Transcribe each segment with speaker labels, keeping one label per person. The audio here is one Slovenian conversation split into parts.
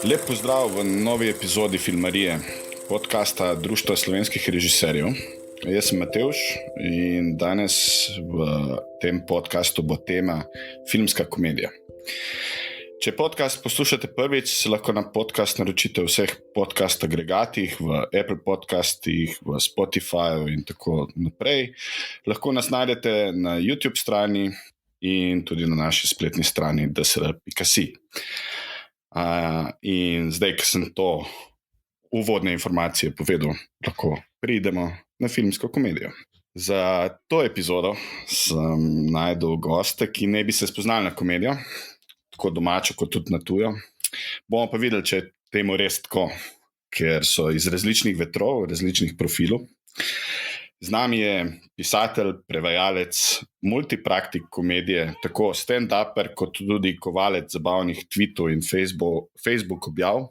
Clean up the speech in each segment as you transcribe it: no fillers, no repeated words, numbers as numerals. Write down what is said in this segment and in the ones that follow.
Speaker 1: Lep pozdrav v novi epizodi Filmarije, podcasta Društva slovenskih režiserjev. Jaz sem Matevž in danes v tem podcastu bo tema filmska komedija. Če podcast poslušate prvič, se lahko na podcast naročite v vseh podcast agregatih, v Apple podcastih, v Spotifyju in tako naprej. Lahko nas najdete na YouTube strani in tudi na naši spletni strani dsl.si. In zdaj, ko sem to uvodne informacije povedal, lahko pridemo na filmsko komedijo. Za to epizodo sem najdel goste, ki ne bi se spoznali na komedijo, tako domačo kot tudi na tujo. Bomo pa videli, če je temu res tako, ker so iz različnih vetrov, različnih profilov. Z nami je pisatelj, prevajalec, multipraktik komedije, tako stand-uper kot tudi kovalec zabavnih tweetov in Facebook objav.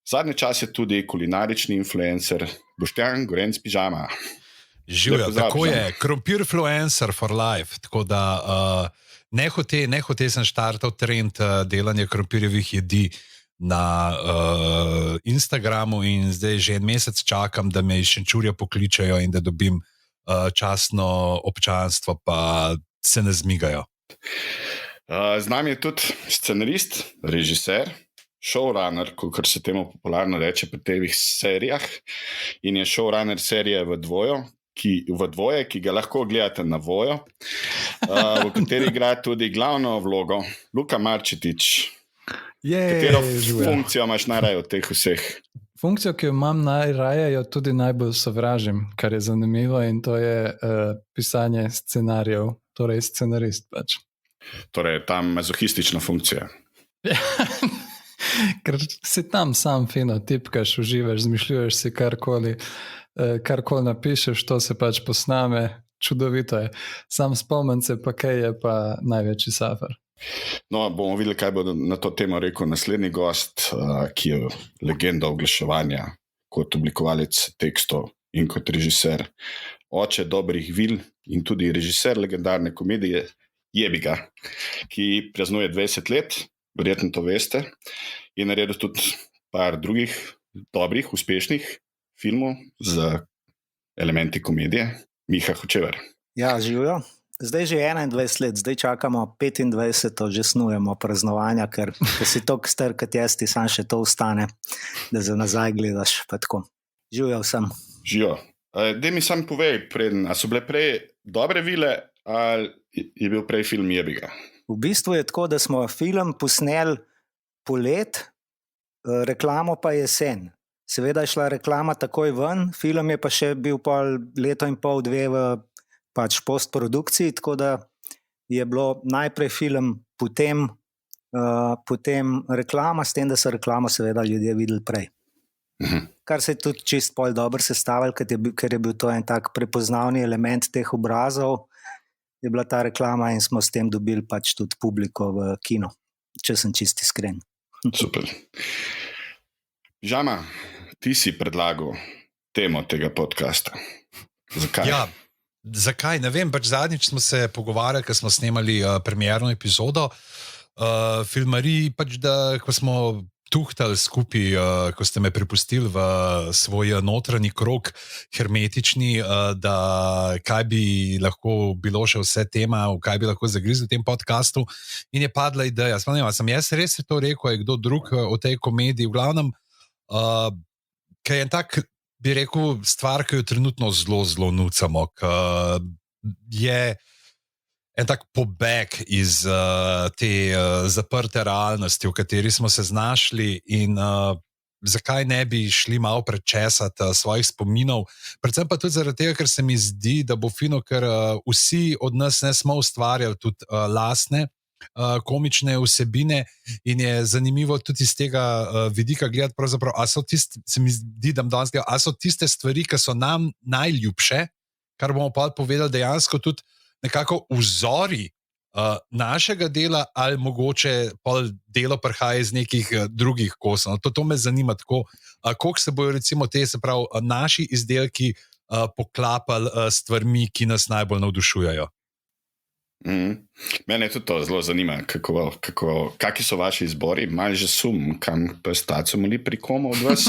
Speaker 1: Zadnji čas je tudi kulinarični influencer Boštjan Gorenc Pižama.
Speaker 2: Živijo, tako je, krompirfluencer for life, tako da nehote sem štartal trend delanja krompirjevih jedi na Instagramu in zdaj že en mesec čakam, da me iz Šenčurja pokličajo in da dobim častno občanstvo, pa se ne zmigajo.
Speaker 1: Z nami je tudi scenarist, režiser, showrunner, kot se temu popularno reče pri teh serijah, in je showrunner serije v dvoje, ki ga lahko gledate na Vojo, v kateri igra tudi glavno vlogo Luka Marčetič. Katero funkcijo imaš najraje od teh vseh?
Speaker 3: Funkcijo, ki jo imam najraje, jo tudi najbolj sovražim, kar je zanimivo, in to je pisanje scenarijev, torej scenarist pač.
Speaker 1: Torej, ta mazohistična funkcija.
Speaker 3: Ker si tam sam fino tipkaš, uživaš, zmišljuješ si karkoli napišeš, to se pač posname, čudovito je. Sam spomnim se pa, kaj je pa največji safar.
Speaker 1: No, bomo videli, kaj bo na to temo rekel naslednji gost, ki je legenda oglaševanja kot oblikovalec tekstov in kot režiser, oče dobrih vil in tudi režiser legendarne komedije Jebiga, ki praznuje 20 let, verjetno to veste, je naredil tudi par drugih dobrih, uspešnih filmov z elementi komedije. Miha Hočevar.
Speaker 4: Ja, živijo. Zdaj že 21 let, zdaj čakamo 25, že snujemo praznovanja, ker si toliko star, kot jaz, ti sam še to ostane, da za nazaj gledaš, pa tako. Živijo vsem.
Speaker 1: Živijo. Daj mi sam povej, a so bile prej dobre vile, ali je bil prej film Jebiga?
Speaker 4: V bistvu je tako, da smo film posneli polet, reklamo pa jesen. Seveda je šla reklama takoj ven, film je pa še bil pol leto in pol, dve v pač postprodukciji, tako da je bilo najprej film, potem reklama, s tem, da so reklamo seveda ljudje videli prej. Kar se je tudi čist pol dobro sestavil, ker je bil to en tak prepoznavni element teh obrazov, je bila ta reklama in smo s tem dobili pač tudi publiko v kino, če sem čist iskren.
Speaker 1: Super. Pižama, ti si predlagal temo tega podcasta. Zakaj?
Speaker 2: Ja, zakaj? Ne vem, pač zadnjič smo se pogovarjali, ko smo snemali premierno epizodo Filmariji, pač da, ko smo tuhtali skupaj, ko ste me prepustili v svoj notranji krog hermetični, da kaj bi lahko bilo še vse tema, kaj bi lahko zagrizli v tem podcastu, in je padla ideja. Sem jaz res to rekel, je kdo drug o tej komediji, v glavnem, kaj je tak, bi rekel, stvar, ki jo trenutno zelo nucamo, je en tak pobeg iz te zaprte realnosti, v kateri smo se znašli, in zakaj ne bi šli malo prečesati svojih spominov, predvsem pa tudi zaradi tega, ker se mi zdi, da bo fino, ker vsi od nas ne smo ustvarjali tudi lastne komične vsebine, in je zanimivo tudi iz tega vidika gledati pravzaprav, se mi zdi, da danes gledam, a so tiste stvari, ki so nam najljubše, kar bomo pa povedali dejansko tudi nekako vzori našega dela, ali mogoče pol delo prihaja iz nekih drugih kosov. To me zanima tako, koliko se bojo recimo te, se pravi, naši izdelki poklapali s stvarmi, ki nas najbolj navdušujejo.
Speaker 1: Mene tudi to zelo zanima, kakšni so vaši izbori, malo že sum, kam prstaco moli pri komu od vas.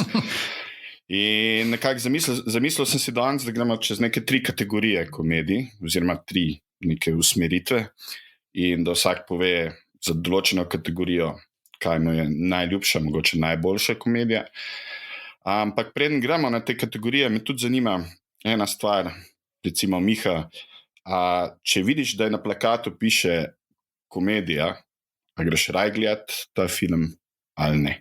Speaker 1: In nekako zamislil sem si danes, da gremo čez neke 3 kategorije komedij, oziroma 3 neke usmeritve, in da vsak pove za določeno kategorijo, kaj mu je najljubša, mogoče najboljša komedija. Ampak preden gremo na te kategorije, me tudi zanima ena stvar, recimo Miha, če vidiš, da je na plakatu piše komedija, a greš raj gledat ta film ali ne?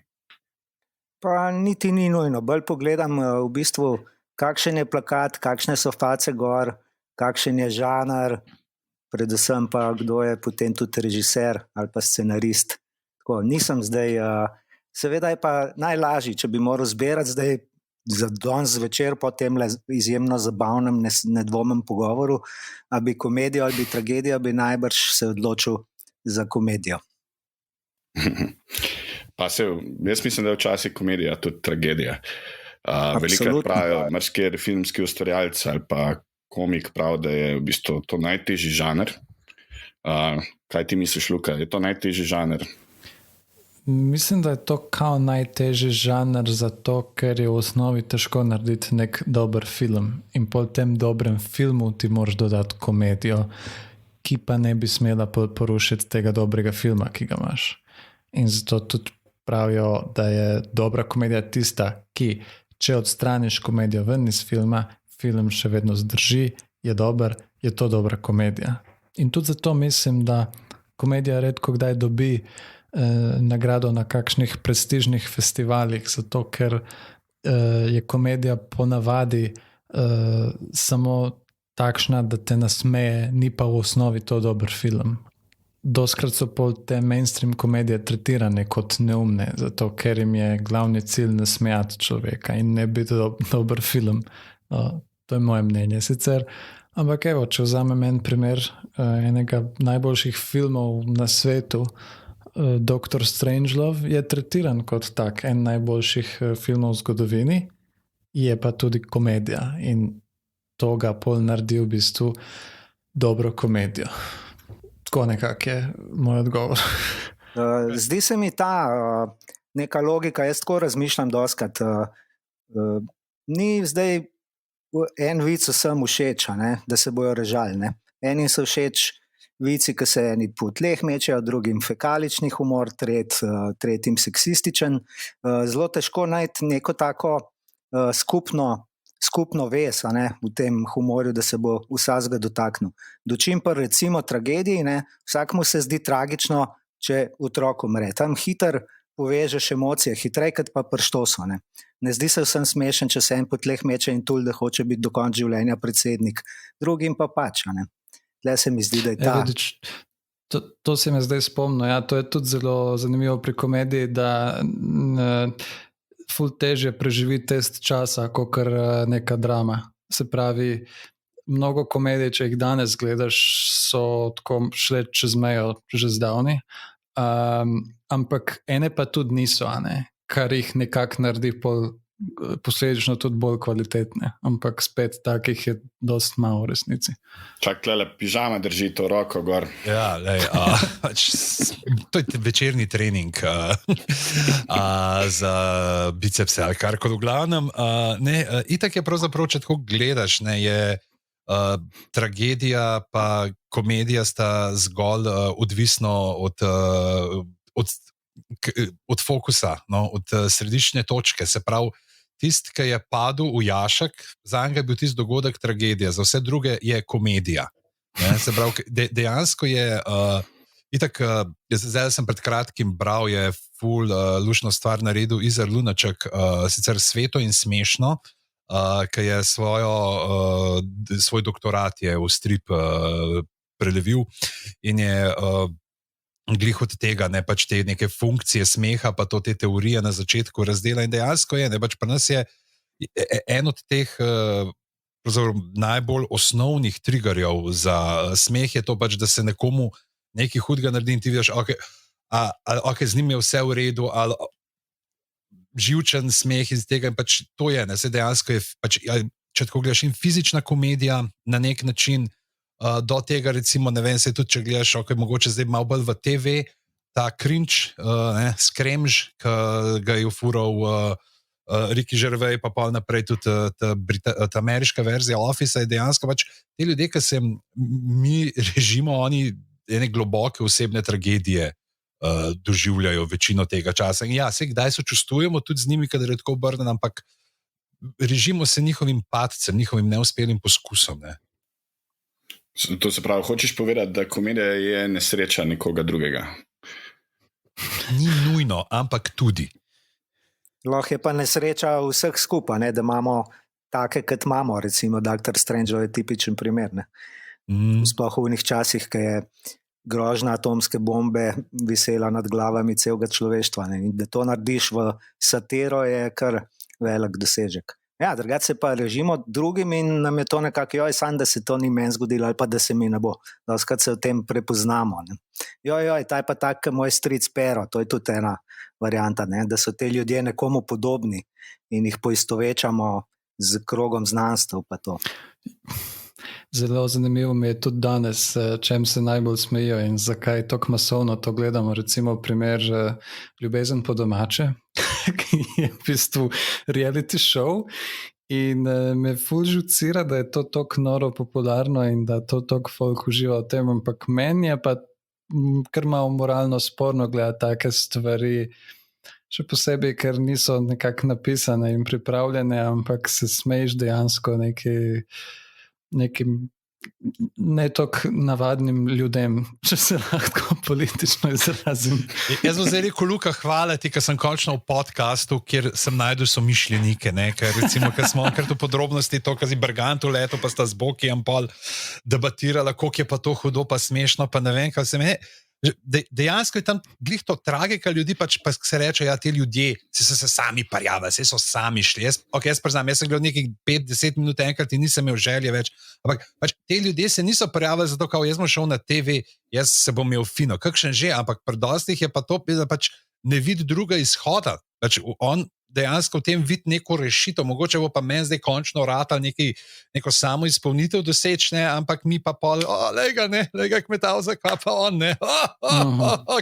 Speaker 4: Pa niti ni nujno, bolj pogledam v bistvu, kakšen je plakat, kakšne so face gor, kakšen je žanr, predvsem pa kdo je potem tudi režiser ali pa scenarist. Tako, nisem zdaj, seveda je pa najlažji, če bi moral zbirati zdaj za danes zvečer po tem izjemno zabavnem, nedvomnem pogovoru, a bi komedijo ali bi tragedijo, bi najbrž se odločil za komedijo.
Speaker 1: Pa jaz mislim, da je včasih komedija tudi tragedija. Velikokrat pravijo, marsikateri filmski ustvarjalci ali pa komik pravi, da je v bistvu to najtežji žanr. Kaj ti misliš, Luka, je to najtežji žanr?
Speaker 3: Mislim, da je to kao najtežji žanr zato, ker je v osnovi težko narediti nek dober film. In po tem dobrem filmu ti moraš dodati komedijo, ki pa ne bi smela porušiti tega dobrega filma, ki ga imaš. In zato tudi pravijo, da je dobra komedija tista, ki, če odstraniš komedijo ven iz filma, film še vedno zdrži, je dober, je to dobra komedija. In tudi zato mislim, da komedija redko kdaj dobi nagrado na kakšnih prestižnih festivalih, zato ker je komedija ponavadi samo takšna, da te nasmeje, ni pa v osnovi to dober film. Doskrat so pol te mainstream komedije tretirane kot neumne, zato ker jim je glavni cilj nasmejati človeka in ne biti dober film. To je moje mnenje sicer. Ampak evo, če vzamem en primer enega najboljših filmov na svetu, Dr. Strangelove je tretiran kot tak, en najboljših filmov v zgodovini, je pa tudi komedija in to ga pol naredi v bistvu dobro komedijo. Tako nekako je moj odgovor.
Speaker 4: Zdi se mi ta neka logika, jaz tako razmišljam doskrat. Ni zdaj en vic vsem všeč, da se bojo režali. Ne? Enim so všeč vici, ki se eni po tleh mečejo, drugim fekalični humor, tretjim seksističen. Zelo težko najti neko tako skupno vez v tem humorju, da se bo vsakega dotaknil. Dočim pa recimo tragediji, vsakmu se zdi tragično, če otrok umre. Tam hiter povežeš emocije, hitrej kot pa prštoso. Ne zdi se vsem smešen, če se en po tleh meče in tul, da hoče biti do konca življenja predsednik. Drugim pa pač. Tle se mi zdi, da je ta...
Speaker 3: To se mi zdaj spomnil. Ja, to je tudi zelo zanimivo pri komediji, da ful težje preživi test časa, kakor neka drama. Se pravi, mnogo komedij, če jih danes gledaš, so tako šle čez mejo že zdavni, ampak ene pa tudi niso, kar jih nekako naredi posledično tudi bolj kvalitetne, ampak spet takih je dosti malo v resnici.
Speaker 1: Čak, tlele, pižama drži to roko gor.
Speaker 2: Ja, to je večerni trening za bicepse ali karkoli v glavnem. Itak je pravzaprav, če tako gledaš, je tragedija pa komedija sta zgolj odvisno od fokusa, od središčne točke. Se pravi, tisti, ki je padel v jašek, za njega je bil tisti dogodek tragedija, za vse druge je komedija. Se pravi, dejansko je itak, zdaj sem pred kratkim bral, je ful lušno stvar naredil Izar Lunaček, sicer Sveto in smešno, ki je svoj doktorat je v strip prelevil in je glih od tega, pač te neke funkcije smeha, pa to te teorije na začetku razdela in dejansko je, pač pri nas je en od teh najbolj osnovnih triggerjev za smeh je to pač, da se nekomu nekaj hudega naredi in ti vidiš, ok, z njim je vse v redu, ali živčen smeh iz tega in pač to je, se dejansko je, pač, če tako gledaš, in fizična komedija na nek način, do tega, recimo, ne vem, se tudi, če gledaš, mogoče zdaj malo bolj v TV, ta cringe, skremž, ki ga je ufural Ricky Gervais, pa naprej tudi ta ameriška verzija Office, je dejansko pač te ljudje, ki se mi režimo, oni ene globoke osebne tragedije doživljajo večino tega časa. In ja, kdaj sočustvujemo tudi z njimi, kadar je tako obrnen, ampak režimo se njihovim padcem, njihovim neuspelim poskusom. Ne?
Speaker 1: To se pravi, hočeš povedati, da komedija je nesreča nekoga drugega?
Speaker 2: Ni nujno, ampak tudi.
Speaker 4: Lahko je pa nesreča vseh skupaj, ne, da imamo take, kot imamo, recimo Dr. Strange je tipičen primer. Sploh v unih časih, ko je grožnja atomske bombe visela nad glavami celega človeštva. Ne. In da to narediš v satiro, je kar velik dosežek. Ja, drugače se pa režimo drugim in nam je to nekako, sam da se to ni meni zgodilo ali pa da se mi ne bo. Doskrat se v tem prepoznamo. Ne. Ta je pa tak moj stric Pero, to je tudi ena varianta, ne, da so te ljudje nekomu podobni in jih poistovečamo z krogom znanstev pa to.
Speaker 3: Zelo zanimivo mi je tudi danes, čem se najbolj smejijo in zakaj tako masovno to gledamo. Recimo primer Ljubezen po domače, ki je v bistvu reality show in me ful žucira, da je to tako noro popularno in da to tako folk uživa v tem, ampak meni je pa kar malo moralno sporno gledati take stvari, še posebej, ker niso nekako napisane in pripravljene, ampak se smeješ dejansko nekim ne tako navadnim ljudem, če se lahko politično izrazim.
Speaker 2: Jaz bom zdaj rekel, Luka, hvala ti, ker sem končno v podcastu, kjer sem najdel somišljenike, ker recimo, ker smo enkrat v podrobnosti to, kar si Bergantu leto, pa sta z Bokijem pol debatirala, koliko je pa to hudo, pa smešno, pa ne vem, kaj se meni. Dejansko je tam glih to tragika ljudi, pač pa se reče, ja, ti ljudje so se sami parjavali, so sami šli. Jaz priznam, jaz sem gledal nekih 5-10 minut enkrat in nisem imel želje več, ampak pač te ljudje se niso parjavali zato, kao jaz bom šel na TV, jaz se bom imel fino, kakšen že, ampak pri dostih je pa to, da pač ne vidi druga izhoda, pač on dejansko v tem vidi neko rešitev, mogoče bo pa meni zdaj končno ratal neko samo izpolnitev dosečne, ampak mi pa pol, lega kmetavza, kaj pa on, ne,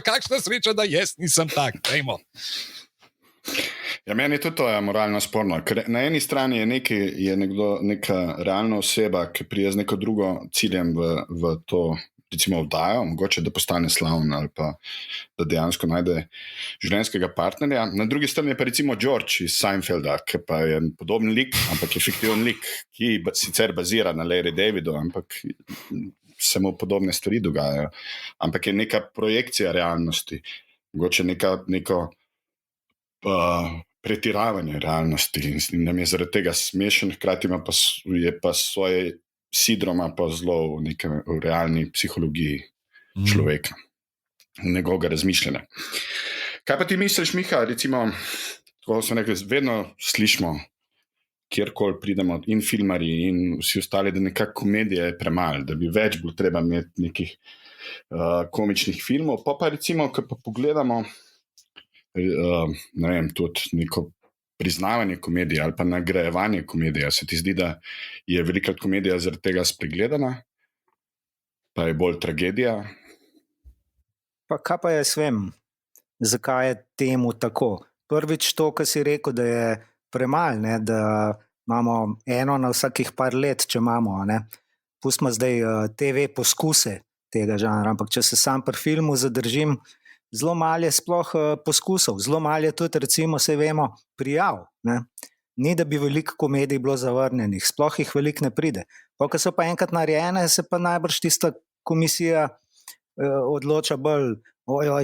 Speaker 2: kakšna sreča, da jaz nisem tak, dajmo.
Speaker 1: Ja, meni je tudi to moralno sporno, ker na eni strani je nekdo, neka realna oseba, ki prije z neko drugo ciljem v to, recimo vdajo, mogoče da postane slavn ali pa da dejansko najde življenjskega partnerja. Na drugi strani je pa recimo George iz Seinfelda, ki pa je podoben lik, ampak je fiktiven lik, ki sicer bazira na Larry Davidu, ampak se mu podobne stvari dogajajo. Ampak je neka projekcija realnosti, mogoče neko pretiravanje realnosti in nam je zaradi tega smešen, hkrati je pa svoje sidroma pa zelo v realni psihologiji človeka, njegovega razmišljanja. Kaj pa ti misliš, Miha, recimo, tako smo rekli, vedno slišimo, kjerkoli pridemo, in filmari in vsi ostali, da nekako komedija je premalo, da bi več bilo treba imeti nekih komičnih filmov, pa recimo, ko pa pogledamo, ne vem, tudi neko priznavanje komedije ali pa nagrajevanje komedije. Se ti zdi, da je velikrat komedija zaradi tega spregledana, pa je bolj tragedija?
Speaker 4: Pa kaj pa jaz vem, zakaj je temu tako? Prvič to, kar si rekel, da je premalo, ne, da imamo eno na vsakih par let, če imamo, ne. Pustimo zdaj TV poskuse tega žanra, ampak če se sam pri filmu zadržim, zelo malo je sploh poskusov, zelo malo je tudi, recimo, se vemo, prijav. Ne? Ni, da bi veliko komedij bilo zavrnjenih, sploh jih veliko ne pride. Ko so pa enkrat narejene, se pa najbrž tista komisija odloča bolj,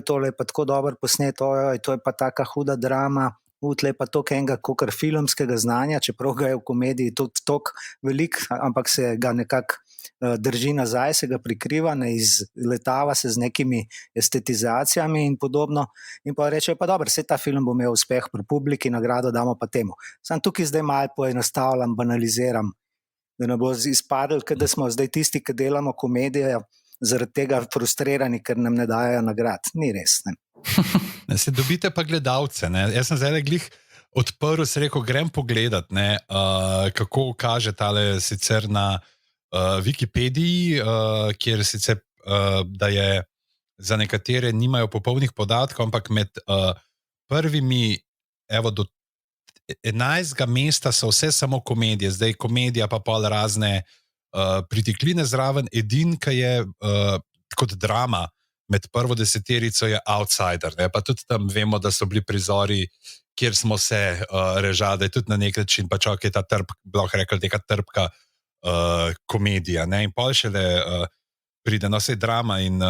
Speaker 4: tole je pa tako dobro posnet, to je pa taka huda drama, tle pa toliko enega kakor filmskega znanja, čeprav ga je v komediji tudi toliko veliko, ampak se ga nekako drži nazaj, se ga prikriva, ne izletava se z nekimi estetizacijami in podobno in pa reče, pa dobro, vse ta film bo imel uspeh pri publiki, nagrado damo pa temu. Sam tukaj zdaj malo poenostavljam, banaliziram, da ne bo izpadlo, da smo zdaj tisti, ki delamo komedije, zaradi tega frustrirani, ker nam ne dajo nagrad. Ni res, ne.
Speaker 2: Se dobite pa gledalce, ne. Jaz sem zdaj glih odprl, se rekel, grem pogledat, ne, kako kaže tale sicer na Wikipediji, kjer sicer da je za nekatere nimajo popolnih podatkov, ampak med prvimi, do 11. mesta so vse samo komedije, zdaj komedija pa pol razne pritikline zraven, edinka je kot drama med prvo deseterico je Outsider, ne? Pa tudi tam vemo, da so bili prizori, kjer smo se režali, tudi na nek način, pa čak je ta lahko rekel, neka trpka komedija, ne? In pol šele pride na vse drama in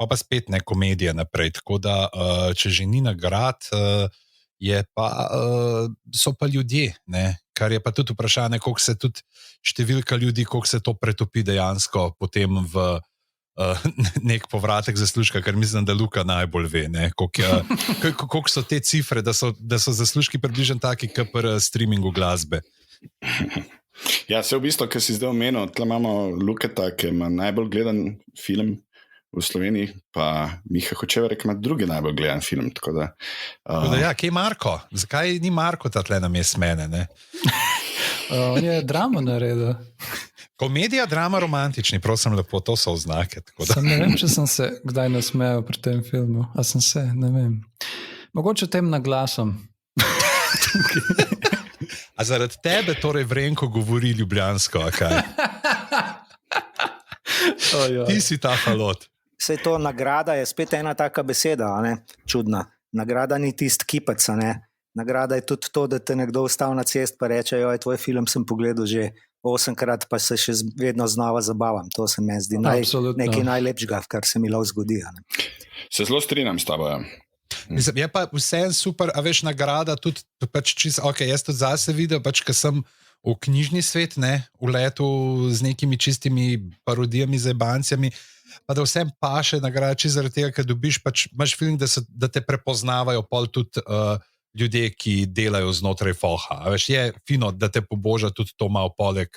Speaker 2: pa spet ne komedija naprej, tako da če že ni nagrad, je pa, so pa ljudje, ne? Kar je pa tudi vprašanje, koliko se tudi številka ljudi, koliko se to pretopi dejansko potem v nek povratek zaslužka, ker mislim, da Luka najbolj ve, ne? Koliko so te cifre, da so zaslužki približno taki, kot pri streamingu glasbe.
Speaker 1: Ja, se v bistvu, kar si zdaj omenil, tle imamo Luketa, ki ima najbolj gledan film v Sloveniji, pa Miha Hočevarek ima drugi najbolj gledan film. Tako da,
Speaker 2: ja, kje je Marko? Zakaj ni Marko ta tle namest mene? Ne?
Speaker 3: On je dramo naredil.
Speaker 2: Komedija, drama, romantični, prosim lepo, to so oznake.
Speaker 3: Ne vem, če sem se kdaj nasmejal pri tem filmu. A sem se, ne vem. Mogoče tem naglasom.
Speaker 2: A zaradi tebe torej Vrenko govori ljubljansko, a kaj? Ti si ta falot.
Speaker 4: Vse to nagrada je spet ena taka beseda, ne? Čudna. Nagrada ni tist kipec, ne? Nagrada je tudi to, da te nekdo vstav na cest pa reče, joj, tvoj film sem pogledal že 8-krat, pa se še vedno znova zabavam. To se mi zdi nekaj najlepšega, kar se mi lahko zgodi. Ne?
Speaker 1: Se zelo strinjam s tabo.
Speaker 2: Je pa vse super, a veš, nagrada tudi, pač čisto, ok, jaz tudi zase videl, pač, ker sem v knjižni svet, ne, v letu z nekimi čistimi parodijami, zajebancijami, pa da vsem paše nagrada, čisto zaradi tega, ker dobiš, pač imaš feeling, da te prepoznavajo pol tudi ljudje, ki delajo znotraj foha. A veš, je fino, da te poboža tudi to malo poleg.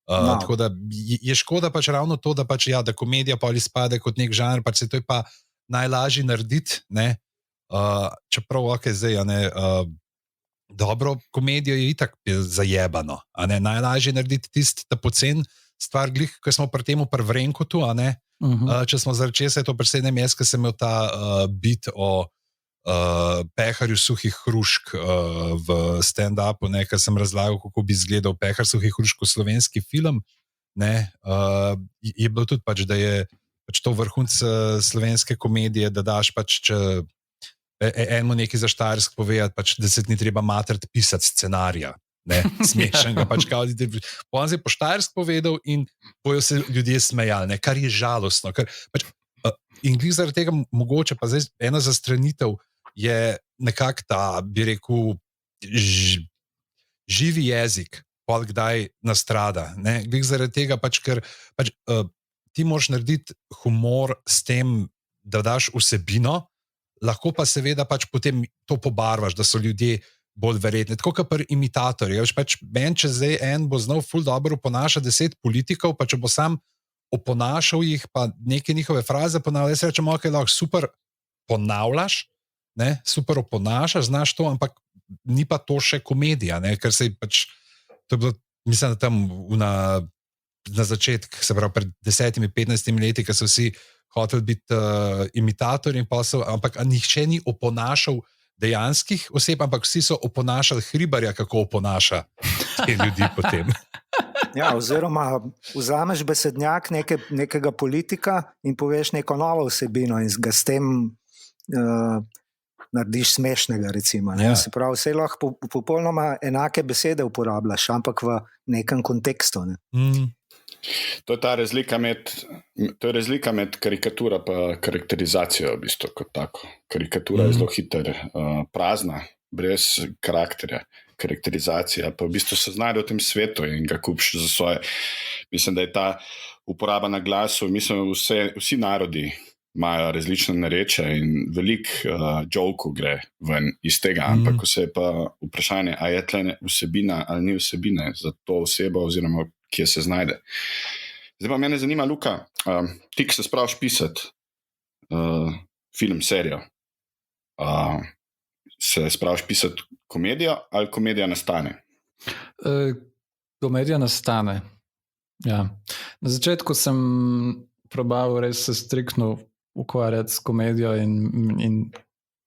Speaker 2: No. Tako da je škoda pač ravno to, da pač, ja, da komedija pol izpade kot nek žanr, pač se to je pa najlažje narediti, ne. Čeprav, ok, zdaj, a ne, dobro komedijo je itak zajebano, a ne, najlažje narediti tisti, da pocen stvar glih, ko smo pri temu pri Vrenkotu, a ne, če smo zaradi česa je to predvsem jaz, ko sem imel ta bit o peharju suhih hrušk v stand-upu, ne, ker sem razlagal, kako bi izgledal pehar suhih hrušk v slovenski film, ne, je bilo tudi pač, da je pač to vrhunc slovenske komedije, da daš pač, če enemu nekaj za Štajersk povedati, pač, da se ni treba matrati pisati scenarija, ne, smešnega, pač kao, on se je po Štajersk povedal in bojo se ljudje smejali, ne, kar je žalostno, ker pač, in glih zaradi tega mogoče, pa zdaj ena zastranitev je nekako ta, bi rekel, živi jezik, pol kdaj nastrada, ne, glih zaradi tega pač, ker pač, ti moraš narediti humor s tem, da daš vsebino, lahko pa seveda pač potem to pobarvaš, da so ljudje bolj verjetni. Tako kot pri imitatorju. Pač meni, če zdaj en bo znal ful dobro oponašati 10 politikov, pa če bo sam oponašal jih, pa neke njihove fraze ponavljaš, jaz rečem, ok, lahko super ponavljaš, ne, super oponašaš, znaš to, ampak ni pa to še komedija, ne, ker se je pač, to je bilo, mislim, da tam na začetku, se pravi pred 10-15 leti, ko so vsi hoteli biti imitatorji, ampak nihče ni oponašal dejanskih oseb, ampak vsi so oponašali Hribarja, kako oponaša te ljudi potem.
Speaker 4: Ja, oziroma vzameš besednjak nekega politika in poveš neko novo vsebino in ga s tem narediš smešnega, recimo. Ja. Se pravi, vse lahko popolnoma enake besede uporabljaš, ampak v nekem kontekstu. Ne?
Speaker 1: To je ta razlika med karikaturo pa karakterizacijo, v bistvu, kot tako. Karikatura je zelo hiter, prazna, brez karakterja. Karakterizacija, pa v bistvu se znajde v tem svetu in ga kupiš za svoje. Mislim, da je ta uporaba na glasu, mislim, vsi narodi imajo različne narečja in veliko jokov gre ven iz tega, ampak vse je pa vprašanje, a je tle vsebina ali ni vsebine za to osebo oziroma kje se znajde. Zdaj pa mene zanima, Luka, ti, ki se spraviš pisati film, serijo, se spraviš pisati komedijo ali komedija nastane?
Speaker 3: Komedija nastane. Ja. Na začetku sem probal res se striktno ukvarjati s komedijo in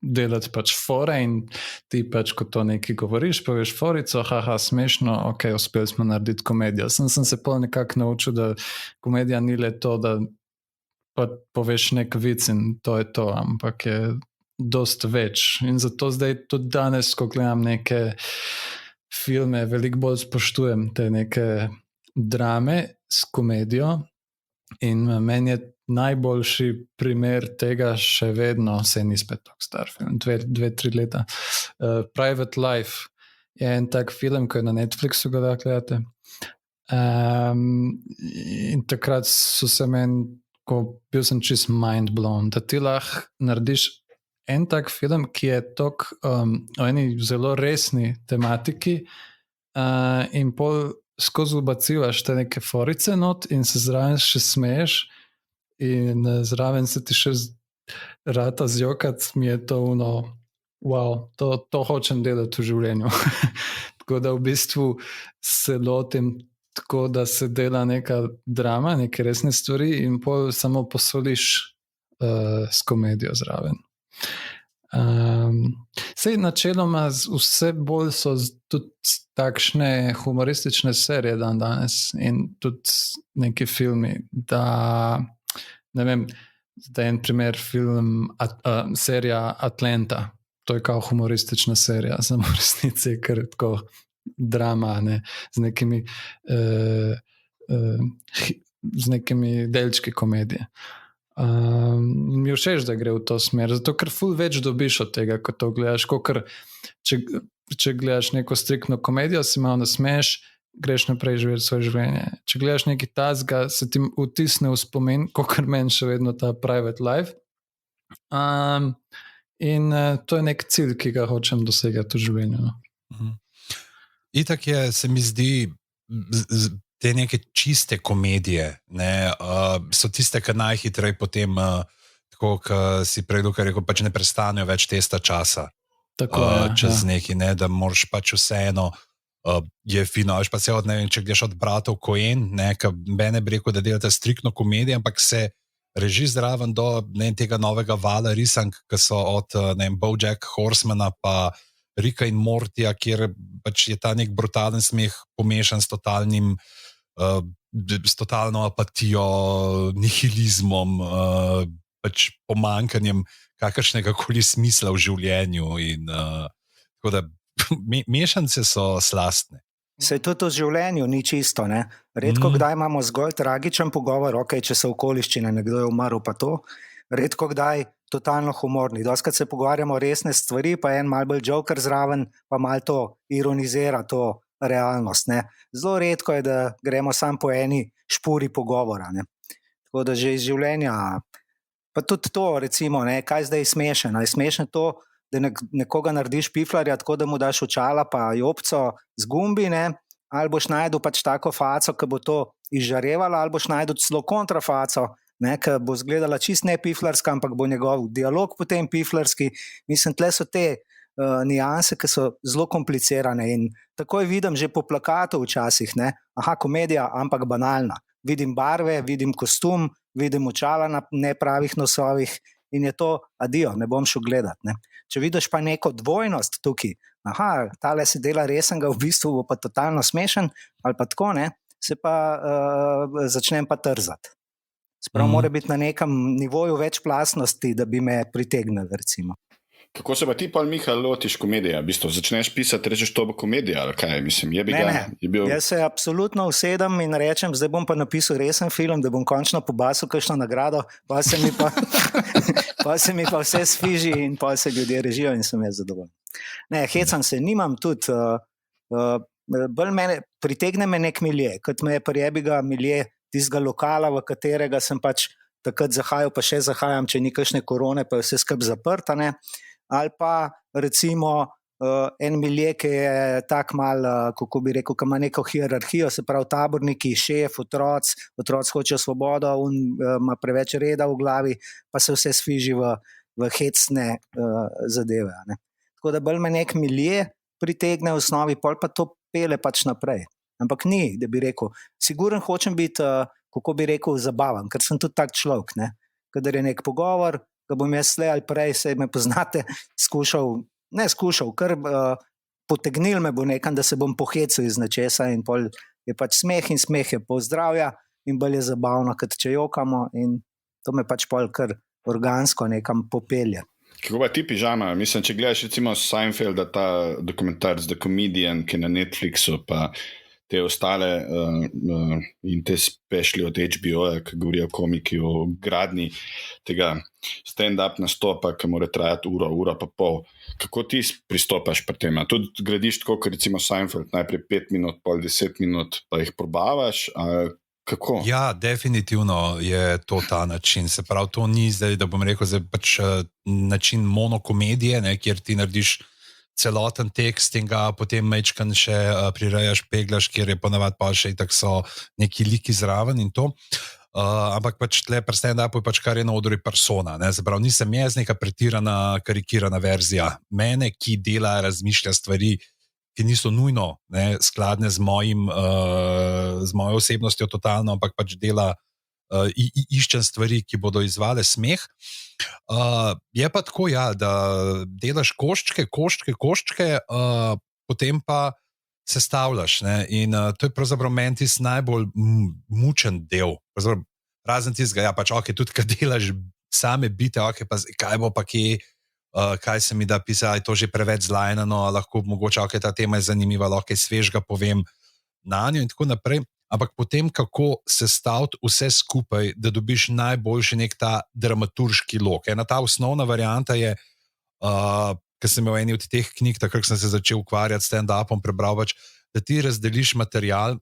Speaker 3: delati pač fore in ti pač, ko to nekaj govoriš, poveš forico, haha, smešno, ok, uspeli smo narediti komedijo. Sem se pol nekako naučil, da komedija ni le to, da pa poveš nek vic in to je to, ampak je dost več. In zato zdaj tudi danes, ko gledam neke filme, veliko bolj spoštujem te neke drame s komedijo in meni je najboljši primer tega še vedno, se ni spet tako star film, 2-3 leta. Private Life je en tak film, ko je na Netflixu, ga da gledate. In takrat so se meni, ko bil sem čist mind blown, da ti lahko narediš en tak film, ki je tok o eni zelo resni tematiki in pol skozi ubacivaš te neke forice not in se zraven še smeješ in zraven se ti še rata zjokat, mi je to wow, to hočem delati v življenju. Tako da v bistvu se lotim tako, da se dela neka drama, neke resne stvari in pol samo posoliš s komedijo zraven. Sej načeloma vse bolj so tudi takšne humoristične serije danes in tudi neki filmi, da ne vem, da je en primer film, serija Atlanta, to je kao humoristična serija, samo v resnici je kar tako drama, ne, z nekimi delčki komedije. Mi je všeč, da gre v to smer, zato ker ful več dobiš od tega, ko to gledaš, kakor če gledaš neko striktno komedijo, si malo nasmeješ, greš naprej živeti svoje življenje. Če gledaš nekaj tazga, se ti vtisne v spomin, kakor meni še vedno ta Private Life. In to je nek cilj, ki ga hočem dosegati v življenju. No.
Speaker 2: Itak je, se mi zdi, te neke čiste komedije, ne, so tiste, ki najhitreje potem, tako, ki si prej rekel, pač ne prestanejo več testa časa.
Speaker 3: Tako,
Speaker 2: čez neki, ne, da moraš pač vseeno, je fino, veš pa se od, ne vem, če greš od bratov Coen, ne, ki mene bi rekel, da delate striktno komedijo, ampak se reži zraven do tega novega vala risank, ki so od BoJack Horsemana pa Ricka in Mortija, kjer pač je ta nek brutalen smeh pomešan s totalno apatijo, nihilizmom, pač pomankanjem kakršnega koli smisla v življenju in tako da mešance so slastne.
Speaker 4: Se tudi v življenju ni čisto, ne? Redko kdaj imamo zgolj tragičen pogovor, ok, če so okoliščine, nekdo je umrl pa to, redko kdaj totalno humorni. Doskrat se pogovarjamo resne stvari, pa en malo bolj joker zraven, pa malo to ironizira to realnost, ne? Zelo redko je, da gremo sam po eni špuri pogovora, ne? Tako da že iz življenja, pa tudi to recimo, ne, kaj zdaj je smešno? Je smešno to, da nekoga narediš piflarja, tako da mu daš očala pa jopco z gumbi, ne? Ali boš najdel pač tako faco, ki bo to izžarevala, ali boš najdel celo kontrafaco, ne, ki bo izgledala čist ne piflarska, ampak bo njegov dialog potem piflarski. Mislim, tle so te nianse, ki so zelo komplicirane in takoj vidim že po plakatu včasih, ne? Aha, komedija, ampak banalna. Vidim barve, vidim kostum, vidim očala na nepravih nosovih in je to adijo, ne bom šel gledat, ne? Če vidiš pa neko dvojnost tukaj, aha, tale se dela resnega, v bistvu bo pa totalno smešen, ali pa tako, ne, se pa začnem pa trzati. Sprav mora biti na nekem nivoju večplastnosti, da bi me pritegnil, recimo.
Speaker 1: Kako se pa ti, Pol Miha, lotiš komedije? V bistvu začneš pisati, rečeš, to bo komedija, ali kaj? Mislim,
Speaker 4: Jaz se absolutno usedem in rečem, zdaj bom pa napisal resen film, da bom končno pobasil kakšno nagrado, pa se mi pa vse sfiži in pa se ljudje režijo in sem jaz zadovoljen. Ne, hecam se, nimam tudi, bolj pritegne me nek milje, kot me je prijebiga milje tistega lokala, v katerega sem pač takrat zahajal, pa še zahajam, če ni kakšne korone, pa je vse skupaj zaprta, ne. Ali pa recimo en milje, ki je tak mal, kako bi rekel, ki ima neko hierarhijo, se pravi taborniki, šef, otroci hočejo svobodo, ima preveč reda v glavi, pa se vse sfiži v hecne zadeve, ne. Tako da bolj me nek milje pritegne v osnovi, pol pa to pele pač naprej. Ampak ni, da bi rekel, siguren hočem biti, kako bi rekel, zabaven, ker sem tudi tak človek, ne. Kadar je nek pogovor, ga bom jaz slej ali prej, saj me poznate, kar potegnil me bo nekam, da se bom pohecil iz nečesa in pol je pač smeh in smeh je pozdravja in bolj je zabavno, kot če jokamo in to me pač pol kar organsko nekam popelje.
Speaker 1: Kako pa ti, Pižama? Mislim, če gledaš recimo Seinfelda, ta dokumentarc The Comedian, ki je na Netflixu, pa te ostale in te speciali od HBO-ja, ki govorijo o komiki, o gradni tega stand-up nastopa, ki mora trajati uro pa pol. Kako ti pristopaš pri tem? Tudi gradiš tako, kot recimo Seinfeld, najprej 5 minut, pol 10 minut, pa jih probavaš? Kako?
Speaker 2: Ja, definitivno je to ta način. Se pravi, to ni zdaj, da bom rekel, zdaj pač način monokomedije, ne, kjer ti narediš celoten tekst in ga potem mečkan še prirejaš, peglaš, kjer je ponavadi pa še itak so neki liki zraven in to. Ampak pač tle pri stand-upu je pač kar je na odru persona. Ne? Zaprav, nisem jaz neka pretirana, karikirana verzija mene, ki dela, razmišlja stvari, ki niso nujno skladne z mojo osebnostjo totalno, ampak pač dela, iščem stvari, ki bodo izvale smeh. Je pa tako, ja, da delaš koščke, potem pa sestavljaš. Ne? In to je pravzaprav meni tisti najbolj mučen del. Razen tistega, ja, pač ok, tudi kad delaš same bite, ok, pa kaj bo pa kje, kaj se mi da pisati, to že preveč zlajnano, lahko mogoče, ok, ta tema je zanimiva, lahko kaj svežga povem na njo in tako naprej. Ampak potem, kako sestaviti vse skupaj, da dobiš najboljši nek ta dramaturški lok. Ena ta osnovna varianta je, ker sem imel eni od teh knjig, takrat sem se začel ukvarjati s stand-upom, prebral pač, da ti razdeliš material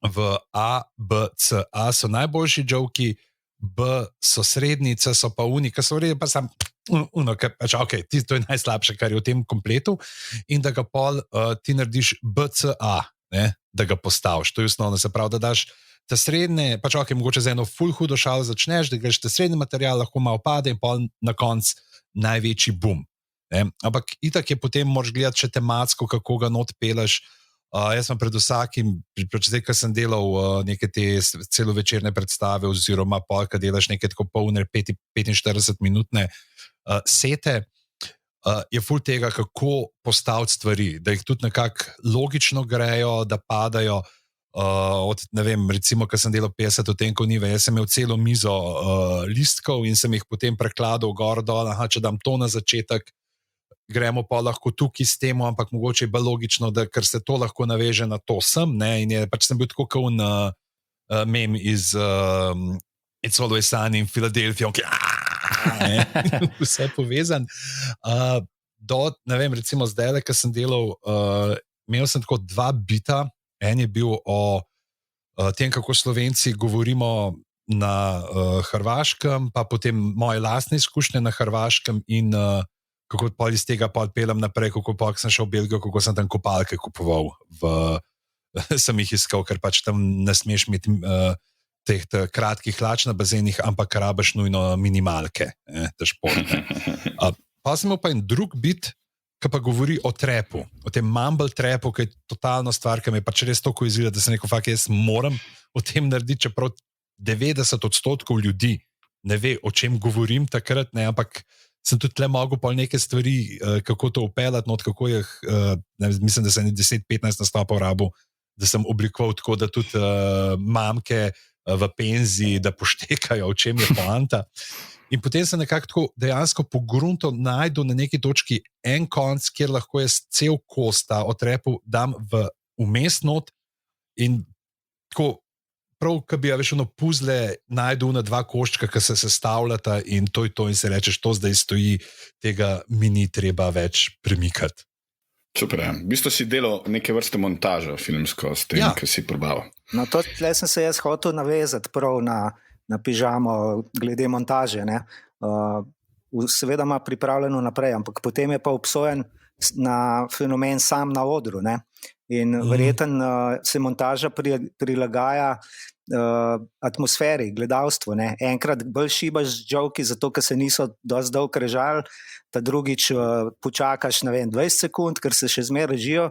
Speaker 2: v A, B, C. A so najboljši joki, B so srednji, C so pa uni, ki so v redu, pa sam pač, ok, to je najslabše, kar je v tem kompletu, in da ga pol ti narediš B, C, A. Ne, da ga postaviš, to je osnovno, se pravi, da daš ta srednje, pač ok, mogoče za eno ful hudo šalo začneš, da greš ta srednji material, lahko malo pade in pol na konc največji boom. Ne? Ampak itak je potem moraš gledati še tematsko, kako ga not pelaš. Jaz sem pred vsakim, pač zdaj, ko sem delal neke te celovečerne predstave oziroma pol, ko delaš neke tako polne 45-minutne sete, je ful tega, kako postaviti stvari, da jih tudi nekako logično grejo, da padajo od, ne vem, recimo, ko sem delal 50 odtenkov nive, jaz sem imel celo mizo listkov in sem jih potem prekladal gor dol, če dam to na začetek, gremo pa lahko tukaj s temo, ampak mogoče je bolj logično, da ker se to lahko naveže na to sem, ne, in je pač sem bil tako kao mem iz It's Always Sunny in Philadelphia, vse povezan. Ne vem, recimo zdaj, ko sem delal, imel sem tako 2 bita. En je bil o tem, kako Slovenci govorimo na Hrvaškem, pa potem moje lastne izkušnje na Hrvaškem in kako pol iz tega pol pelem naprej, kako pol sem šel v Belgijo, kako sem tam kopalke kupoval. Sem jih iskal, ker pač tam ne smeš imeti teh kratkih hlač na bazenih, ampak rabaš nujno minimalke, te športne. Pa sem imel pa en drug bit, ki pa govori o trapu, o tem mumble trapu, ki je totalna stvar, ki me je pač res toliko izvila, da sem rekel, fakt, jaz moram o tem narediti, čeprav 90% ljudi ne ve, o čem govorim takrat, ne, ampak sem tudi tle mogel pol neke stvari, kako to upeljati, kako jih, mislim, da sem 10-15 nastopov rabil, da sem oblikoval tako, da tudi mamke v penziji, da poštekajo, o čem je poanta. In potem sem nekako tako dejansko pogrunto najdu na neki točki en konc, kjer lahko jaz cel kosta o trapu dam v vmes not in tako prav, ko bi veš ono puzle najdu na 2 koščka, ki se sestavljata in to je to in se rečeš, to zdaj stoji, tega mi ni treba več premikati.
Speaker 1: Super, v bistvu si delal neke vrste montažo filmsko s tem, ki si probaval.
Speaker 4: No, tle sem se jaz hotel navezati prav na Pižamo glede montaže. Ne? Seveda ima pripravljeno naprej, ampak potem je pa obsojen na fenomen sam na odru. Ne? In verjetno se montaža prilagaja atmosferi, gledalstvu. Ne. Enkrat bolj šibaš z joki, zato ker se niso dosti dolgo režali, ta drugič počakaš 20 sekund, ker se še zmeraj režijo.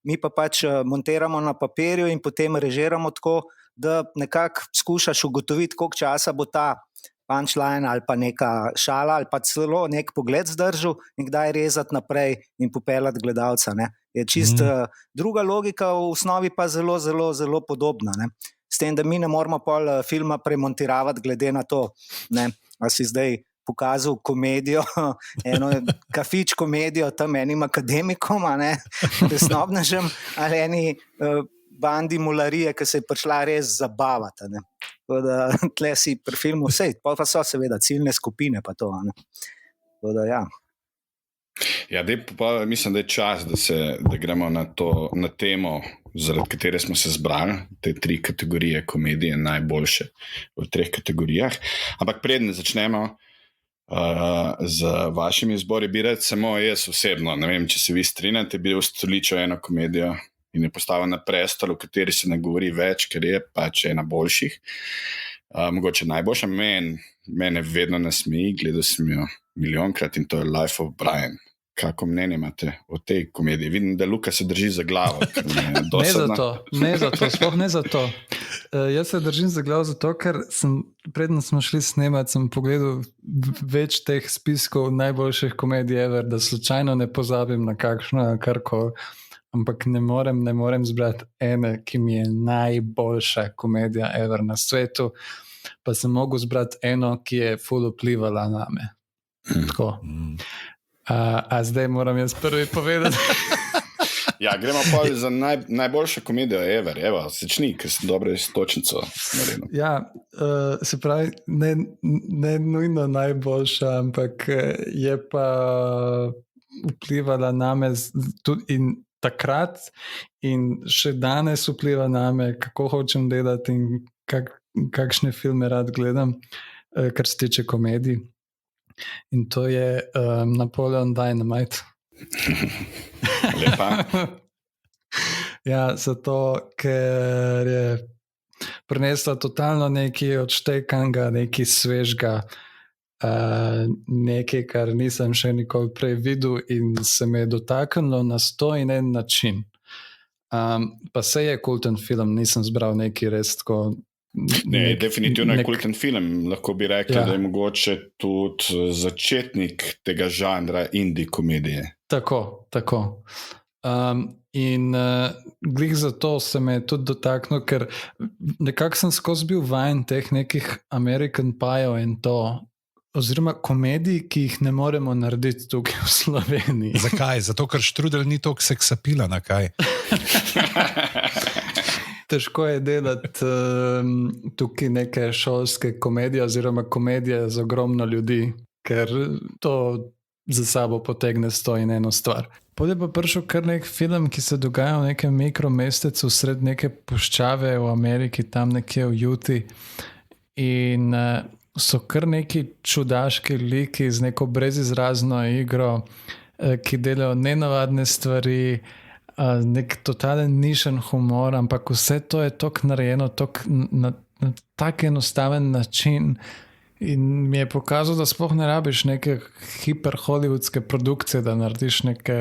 Speaker 4: Mi pa pač montiramo na papirju in potem režiramo tako, da nekako skušaš ugotoviti, koliko časa bo ta punchline ali pa neka šala ali pa celo nek pogled zdržal in kdaj rezati naprej in popeljati gledalca. Ne. Je čist druga logika, v osnovi pa zelo, zelo, zelo podobna. Ne. S tem, da mi ne moramo pol filma premontiravati glede na to, ne. A si zdaj pokazal komedijo, eno kafič komedijo tam enim akademikom, resnobnežem, ali eni bandi mularije, ki se je prišla res zabavati. Ne. Tle si pri filmu vse, pa so seveda ciljne skupine pa to. Ne. Ja.
Speaker 1: Ja, mislim, da je čas, da gremo na temo, zaradi katere smo se zbrali, te 3 kategorije komedije, najboljše v 3 kategorijah. Ampak preden začnemo z vašimi izbori, bi rekel samo jaz osebno, ne vem, če se vi strinjate, bi ustoličil eno komedijo in je postavil na prestol, v kateri se ne govori več, ker je pač ena boljših. Mogoče najboljša. Mene vedno nasmeji, gledal sem jo milijonkrat in to je Life of Brian. Kako mnenje imate o tej komediji? Vidim, da Luka se drži za glavo.
Speaker 3: Ne za to, sploh ne za to. Jaz se držim za glavo zato, ker predno smo šli snemati, sem pogledal več teh spiskov najboljših komedij ever, da slučajno ne pozabim na kakšno, karkoli. Ampak ne morem zbrati ene, ki mi je najboljša komedija ever na svetu, pa sem mogel zbrati eno, ki je ful vplivala name. Tako. A zdaj moram jaz prvi povedati.
Speaker 1: Ja, gremo pa za najboljšo komedijo ever. Evo, sečni, ker sem dobro istočnico naredil.
Speaker 3: Ja, se pravi, ne nujno najboljša, ampak je pa vplivala name tudi in takrat in še danes vpliva name, kako hočem delati in kakšne filme rad gledam, kar se tiče komedij. In to je Napoleon Dynamite.
Speaker 1: Lepa.
Speaker 3: Ja, zato, ker je prinesla totalno nekaj odštekanga, nekaj svežga, nekaj, kar nisem še nikoli prej videl in se me je dotaknilo na 101 način. Pa se je kulten film, nisem zbral nekaj res tako.
Speaker 1: Ne, definitivno je kulten film. Lahko bi rekli, da je mogoče tudi začetnik tega žanra indie komedije.
Speaker 3: Tako. In glih zato se me je tudi dotaknil, ker nekako sem skozi bil vajen teh nekih American Pie-ov in to, oziroma komedij, ki jih ne moremo narediti tukaj v Sloveniji.
Speaker 2: Zakaj? Zato, ker štrudel ni toliko seksapila, na kaj?
Speaker 3: Težko je delati tukaj neke šolske komedije oziroma komedije za ogromno ljudi, ker to za sabo potegne 101 stvar. Potem pa prišel kar nek film, ki se dogaja v nekem mikromestecu sred neke puščave v Ameriki, tam nekje v Utah. In so kar neki čudaški liki z neko brezizrazno igro, ki delajo nenavadne stvari, nek totalen nišen humor, ampak vse to je tako narejeno na tak enostaven način in mi je pokazal, da sploh ne rabiš neke hiper-hollywoodske produkcije, da narediš neke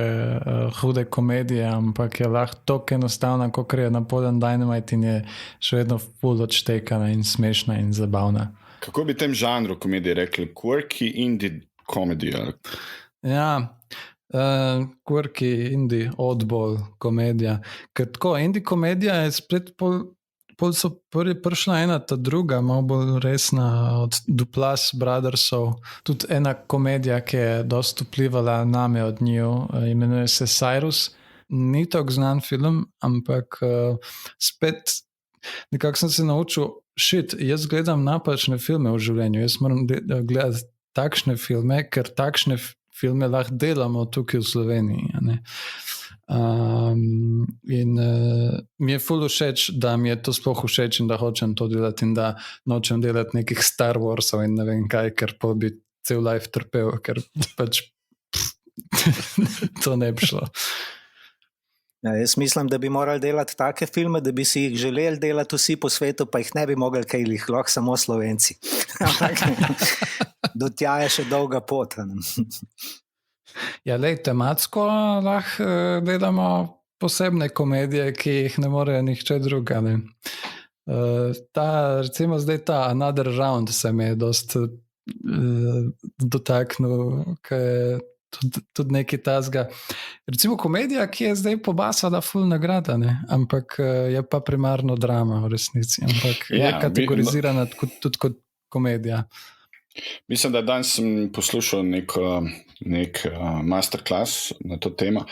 Speaker 3: hude komedije, ampak je lahko tako enostavna, kot je Napoleon Dynamite in je še vedno ful odštekana in smešna in zabavna.
Speaker 1: Kako bi tem žanru komedije rekli? Quirky indie comedy?
Speaker 3: Ja, quirky indie, oddball komedija. Ker tako, indie komedija je spet pol so prišla ena, ta druga, malo bolj resna od Duplass Brothersov. Tudi ena komedija, ki je dosti vplivala name od njiju, imenuje se Cyrus. Ni tako znan film, ampak spet nekako sem se naučil, jaz gledam napačne filme v življenju, jaz moram gledati takšne filme, ker takšne filme lahko delamo tukaj v Sloveniji. Ne? In mi je ful všeč, da mi je to sploh všeč in da hočem to delati in da nočem delati nekih Star Warsov in ne vem kaj, ker pa bi cel life trpel, ker pač to ne bi šlo.
Speaker 4: Ja, jaz mislim, da bi morali delati take filme, da bi si jih želeli delati vsi po svetu, pa jih ne bi mogli, kaj jih lahko samo Slovenci. Do tja je še dolga pot.
Speaker 3: Ja, tematsko lahko gledamo posebne komedije, ki jih ne more nihče druga. Ne? Recimo zdaj ta Another Round se mi je dost dotaknil, ki je tudi nekaj tazga. Recimo komedija, ki je zdaj pobasala ful nagrada, ne? Ampak je pa primarno drama v resnici, ampak je kategorizirana tudi kot komedija.
Speaker 1: Mislim, da danes sem poslušal nek masterclass na to temo,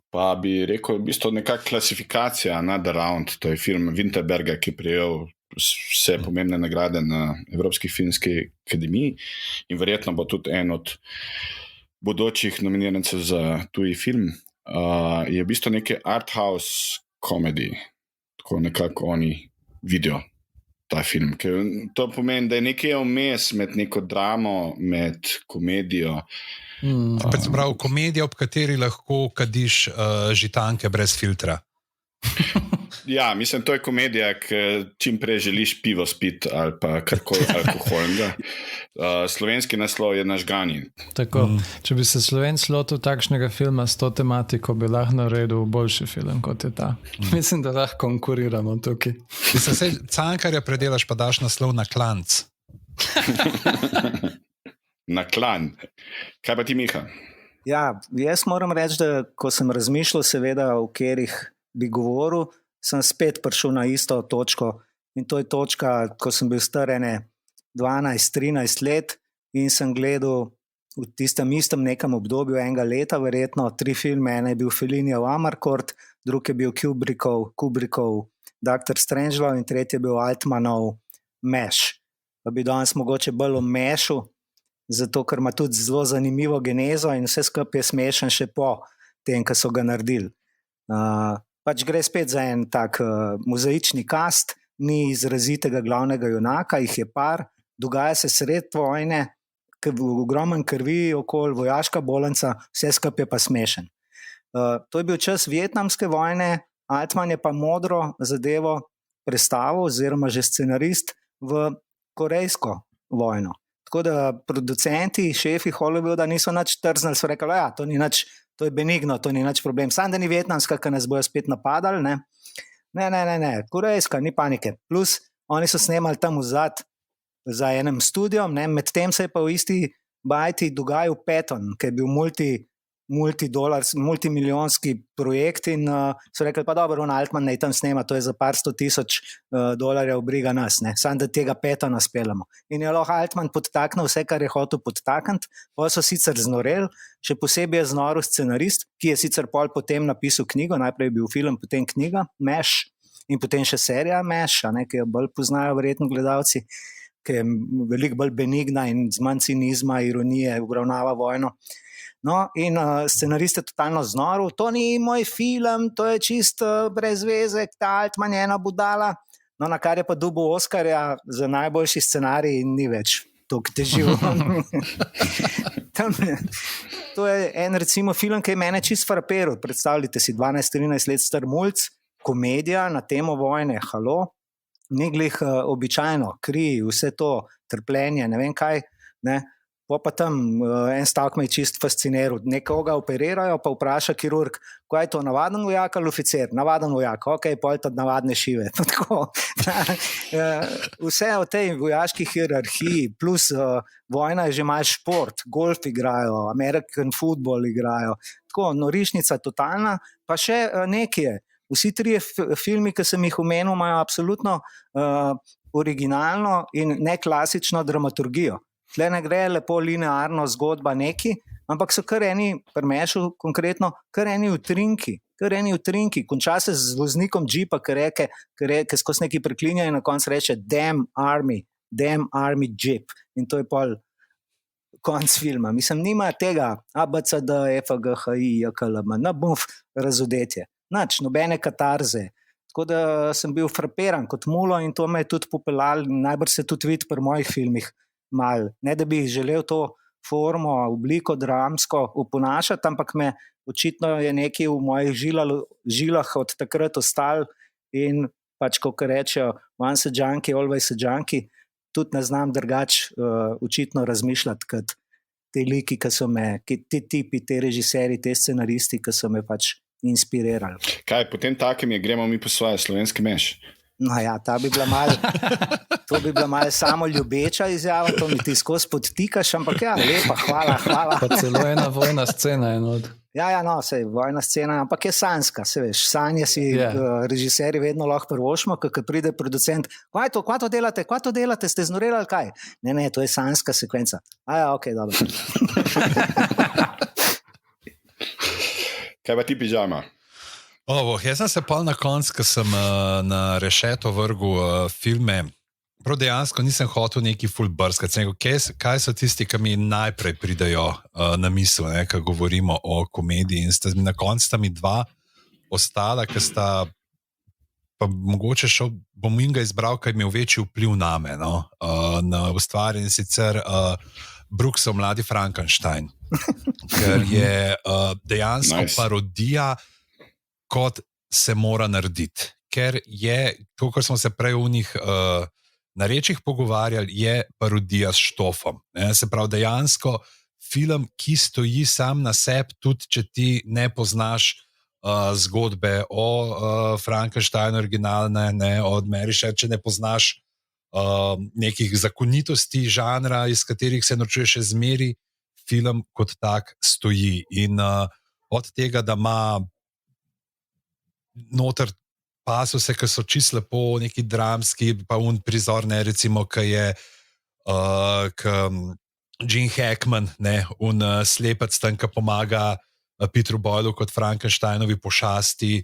Speaker 1: pa bi rekel, v bistvu nekakšna klasifikacija Another Round, to je film Winterberga, ki je prijel vse pomembne nagrade na Evropski filmski akademiji in verjetno bo tudi en od bodočih nominirancev za tuji film, je v bistvu neke art house komedij, tako nekako oni vidijo ta film. Ker to pomeni, da je nekaj vmes med neko dramo, med komedijo.
Speaker 2: Prav, komedija, ob kateri lahko kadiš žitanke brez filtra.
Speaker 1: Ja, mislim, to je komedija, ki čim prej želiš pivo spiti ali pa karkoli alkoholnega. Slovenski naslov je Nažgani.
Speaker 3: Tako, če bi se Slovenc lotil takšnega filma s to tematiko, bi lahko naredil boljši film, kot je ta. Mislim, da lahko konkuriramo tukaj.
Speaker 2: Cankarja predelaš, pa daš naslov Na klanc.
Speaker 1: Na klan. Kaj pa ti, Miha?
Speaker 4: Ja, jaz moram reči, da ko sem razmišljal, seveda, o katerih bi govoril, sem spet prišel na isto točko in to je točka, ko sem bil star 12-13 let in sem gledal v tistem istem nekem obdobju enega leta, verjetno 3 filme, ena je bil Fellinijev Amarcord, drugi je bil Kubrickov Dr. Strangelove in tretji je bil Altmanov Mesh. Pa bi danes mogoče bolj o Meshu, zato ker ima tudi zelo zanimivo genezo in vse skupaj je smešen še po tem, ko so ga naredili. Pač gre spet za en tak mozaični kast, ni izrazitega glavnega junaka, jih je par, dogaja se sred vojne, ogromen krvi okoli, vojaška bolnica, vse skupaj je pa smešen. To je bil čas vietnamske vojne, Altman je pa modro zadevo predstavil, oziroma že scenarist v korejsko vojno. Tako da producenti, šefi Hollywooda niso nič trznili, so rekli, ja, to je benigno, to ni nič problem. Sam da ni vietnamska, ki nas bojo spet napadali, ne. Ne, korejska, ni panike. Plus, oni so snemali tam vzad za enem studijom, ne, medtem se je pa v isti bajti dogajal Patton, ki je bil multimilijonski projekt in so rekli, pa dobro, Altman naj tam snema, to je za par $100,000 briga nas, ne, sam da tega Pattona speljamo. In je lahko Altman podtaknil vse, kar je hotel podtakniti, pa so sicer znoreli, še posebej je znoril scenarist, ki je sicer potem napisal knjigo, najprej je bil film, potem knjiga, Mesh, in potem še serija Mesh, ki jo bolj poznajo verjetno gledalci, ki je veliko bolj benigna in z manj cinizma, ironije, obravnava vojno. No, in scenarist je totalno znoril, to ni moj film, to je čist brez veze, ta Altman je ena budala. No, na kar je pa dobil Oskarja za najboljši scenarij in ni več toliko težil. To je en recimo film, ki je mene čist fraperal. Predstavljate si 12-13 let star mulc, komedija na temo vojne, halo, ni glih običajno, kri, vse to, trpljenje, ne vem kaj, ne. Pa tam en stavek me je čist fasciniral. Nekoga operirajo, pa vpraša kirurg, kaj je to, navaden vojak ali oficer? Navaden vojak, ok, pol tad navadne šive. Vse o tej vojaški hierarhiji, plus vojna je že malo šport, golf igrajo, American football igrajo, tako, norišnica totalna, pa še nekje. Vsi trije filmi, ki sem jih omenil, imajo absolutno originalno in neklasično dramaturgijo. Tle ne gre lepo linearno zgodba neki, ampak so kar eni, pri Meshu konkretno, kar eni utrinki, konča se z voznikom džipa, ki skozi neki preklinja in na koncu reče damn army jeep, in to je pol konc filma. Mislim, nima tega ABCD, FGHI, JKLM, razodetje, nič, nobene katarze. Tako da sem bil fraperan kot mulo in to me je tudi popeljal, najbrž se tudi vidi pri mojih filmih, mal. Ne, da bi želel to formo, obliko dramsko oponašati, ampak me očitno je nekaj v mojih žilah od takrat ostalo in pač, kot rečejo, once a junkie, always a junkie, tudi ne znam drugače očitno razmišljati kot te liki, ki so me, ti tipi, te režiserji, te scenaristi, ki so me pač inspirirali.
Speaker 1: Kaj, potem takem je, gremo mi po svoje slovenski meš.
Speaker 4: No ja, to bi bila malo samo ljubeča izjava, to mi ti skozi podtikaš, ampak ja, lepa, hvala.
Speaker 3: Pa celo ena vojna scena je not.
Speaker 4: Ja, no, sej, vojna scena, ampak je sanjska, se veš, sanje si režiserji vedno lahko prvošmo, ko pride producent, kva to delate, ste znoreli ali kaj? Ne, to je sanjska sekvenca. Ja, ok, dobro.
Speaker 1: Kaj pa ti, Pižama?
Speaker 2: Jaz sem se pa na koncu, ko sem na rešeto vrgel filme, prav dejansko nisem hotel neki full brskati. Kaj so tisti, ki mi najprej pridajo na misel, ko govorimo o komediji. In na koncu sta mi dva ostala, ki sta pa mogoče bom jim ga izbral, kaj imel večji vpliv name, na ustvarjanje, sicer Brooksov Mladi Frankenstein, ker je dejansko parodija, kot se mora narediti. Ker je, to, kar smo se prej v njih narečjih pogovarjali, je parodija s štofom. Se pravi, dejansko film, ki stoji sam na sebi, tudi če ti ne poznaš zgodbe o Frankensteinu originalne, od Mary Shelley, če ne poznaš nekih zakonitosti žanra, iz katerih se norčuje še zmeri, film kot tak stoji. In od tega, da ima noter pasuse, ki so čisto lepo, neki dramski, pa prizor, recimo, ki je Gene Hackman, slepec tam, ki pomaga Petru Boylu kot Frankensteinovi pošasti,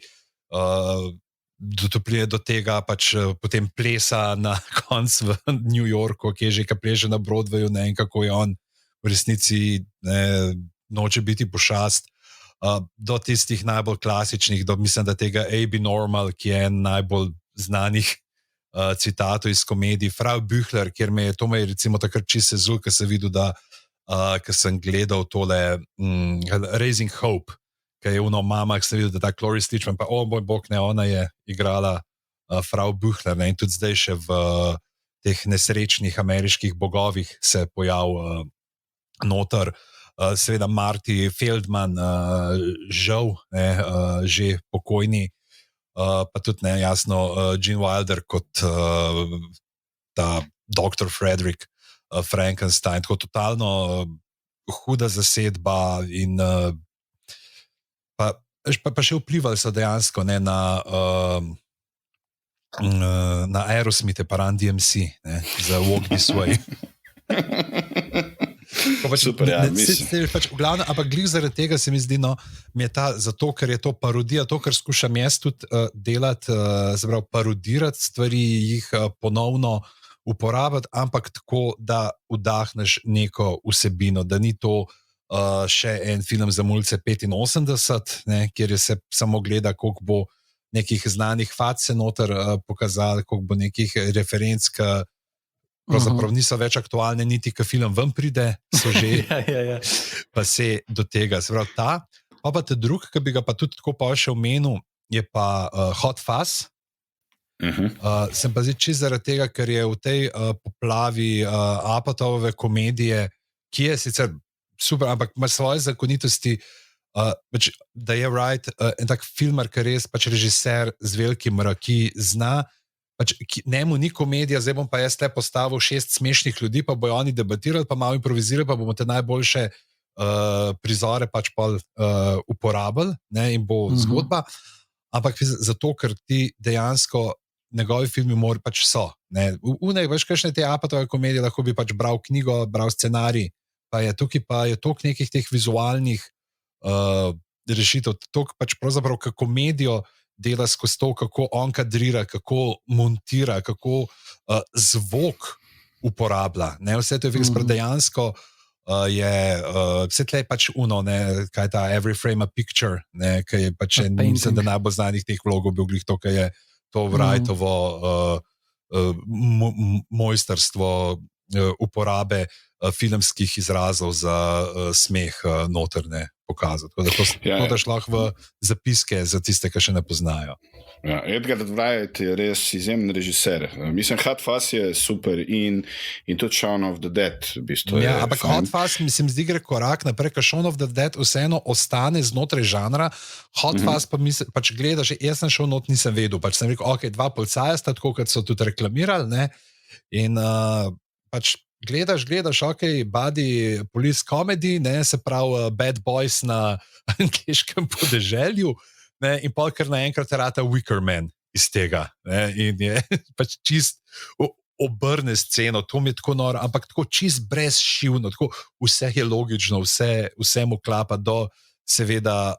Speaker 2: pride do tega, pač potem plesa na koncu v New Yorku, ki je že, ki pleže na Broadwayu, in kako je on v resnici noče biti pošast. Do tistih najbolj klasičnih, mislim, da tega A.B. Normal, ki je en najbolj znanih citatov iz komedij, Frau Büchler, kjer me je recimo takrat čisto sezul, ker sem videl, da ker sem gledal tole Raising Hope, ki je mama, ki sem videl, da ta Cloris Leachman, pa moj bog, ona je igrala Frau Büchler, in tudi zdaj še v teh nesrečnih ameriških bogovih se pojavil noter. Seveda Marty Feldman, žal, že pokojni, pa tudi jasno Gene Wilder kot ta Dr. Frederick Frankenstein, tako totalno huda zasedba in pa še vplivali so dejansko na Aerosmith, pa Run DMC, za Walk This Way.
Speaker 1: Super, ja,
Speaker 2: ampak glih zaradi tega se mi zdi, mi je zato, ker je to parodija, to, kar skušam jaz tudi delati, parodirati stvari, jih ponovno uporabiti, ampak tako, da vdahneš neko vsebino, da ni to še en film za mulce 85, kjer je se samo gleda, koliko bo nekih znanih fac se noter pokazali, koliko bo nekih referenc, pravzaprav niso več aktualne, niti ko film ven pride, so že pa se do tega. Se pravi, pa te drug, ki bi ga pa tudi tako pa še omenil, je pa Hot Fuzz. Sem pa zdaj čisto zaradi tega, ker je v tej poplavi Apatove komedije, ki je sicer super, ampak ima svoje zakonitosti, da je en tak filmar, ki res pač režiser z velikim R, ki zna, njemu ni komedija, zdaj bom pa jaz le postavil 6 smešnih ljudi, pa bojo oni debatirali, pa malo improvizirali, pa bomo te najboljše prizore pač pa uporabili, in bo zgodba. Ampak zato, ker ti dejansko njegovi filmi pač so. Veš, kakšne te Apatove komedije, lahko bi pač bral knjigo, bral scenarij, pa je tukaj pa je toliko nekih teh vizualnih rešitev, toliko pač pravzaprav, kako komedijo dela skozi to, kako on kadrira, kako montira, kako zvok uporablja. Vse to je dejansko je, vse tle je pač kaj ta Every Frame a Picture, ki je pač mislim, da najbolj znanih teh vlogov bil glih to, ki je to Wrightovo mojstrstvo uporabe filmskih izrazov za smeh notrne pokazati. Tako da to daš lahko v zapiske za tiste, ki še ne poznajo.
Speaker 1: Ja, Edgar Wright je res izjemen režiser. Mislim, Hot Fuzz je super in tudi Shaun of the Dead. V bistvu
Speaker 2: ja, ampak Hot Fuzz mi se zdi gre korak naprej, ker Shaun of the Dead vseeno ostane znotraj žanra. Hot Fuzz pa pač gledaš, jaz sem šel not, nisem vedel. Pač sem rekel, ok, 2 policaja sta, tako kot so tudi reklamirali, ne? In pač gledaš, ok, buddy police comedy, ne? Se pravi Bad Boys na angleškem podeželju. Ne, in pa kar naenkrat rata Wicker Man iz tega. Ne, in je pač čist obrne sceno, to mi je tako noro, ampak tako čist brezšivno, tako vse je logično, vse mu klapa do seveda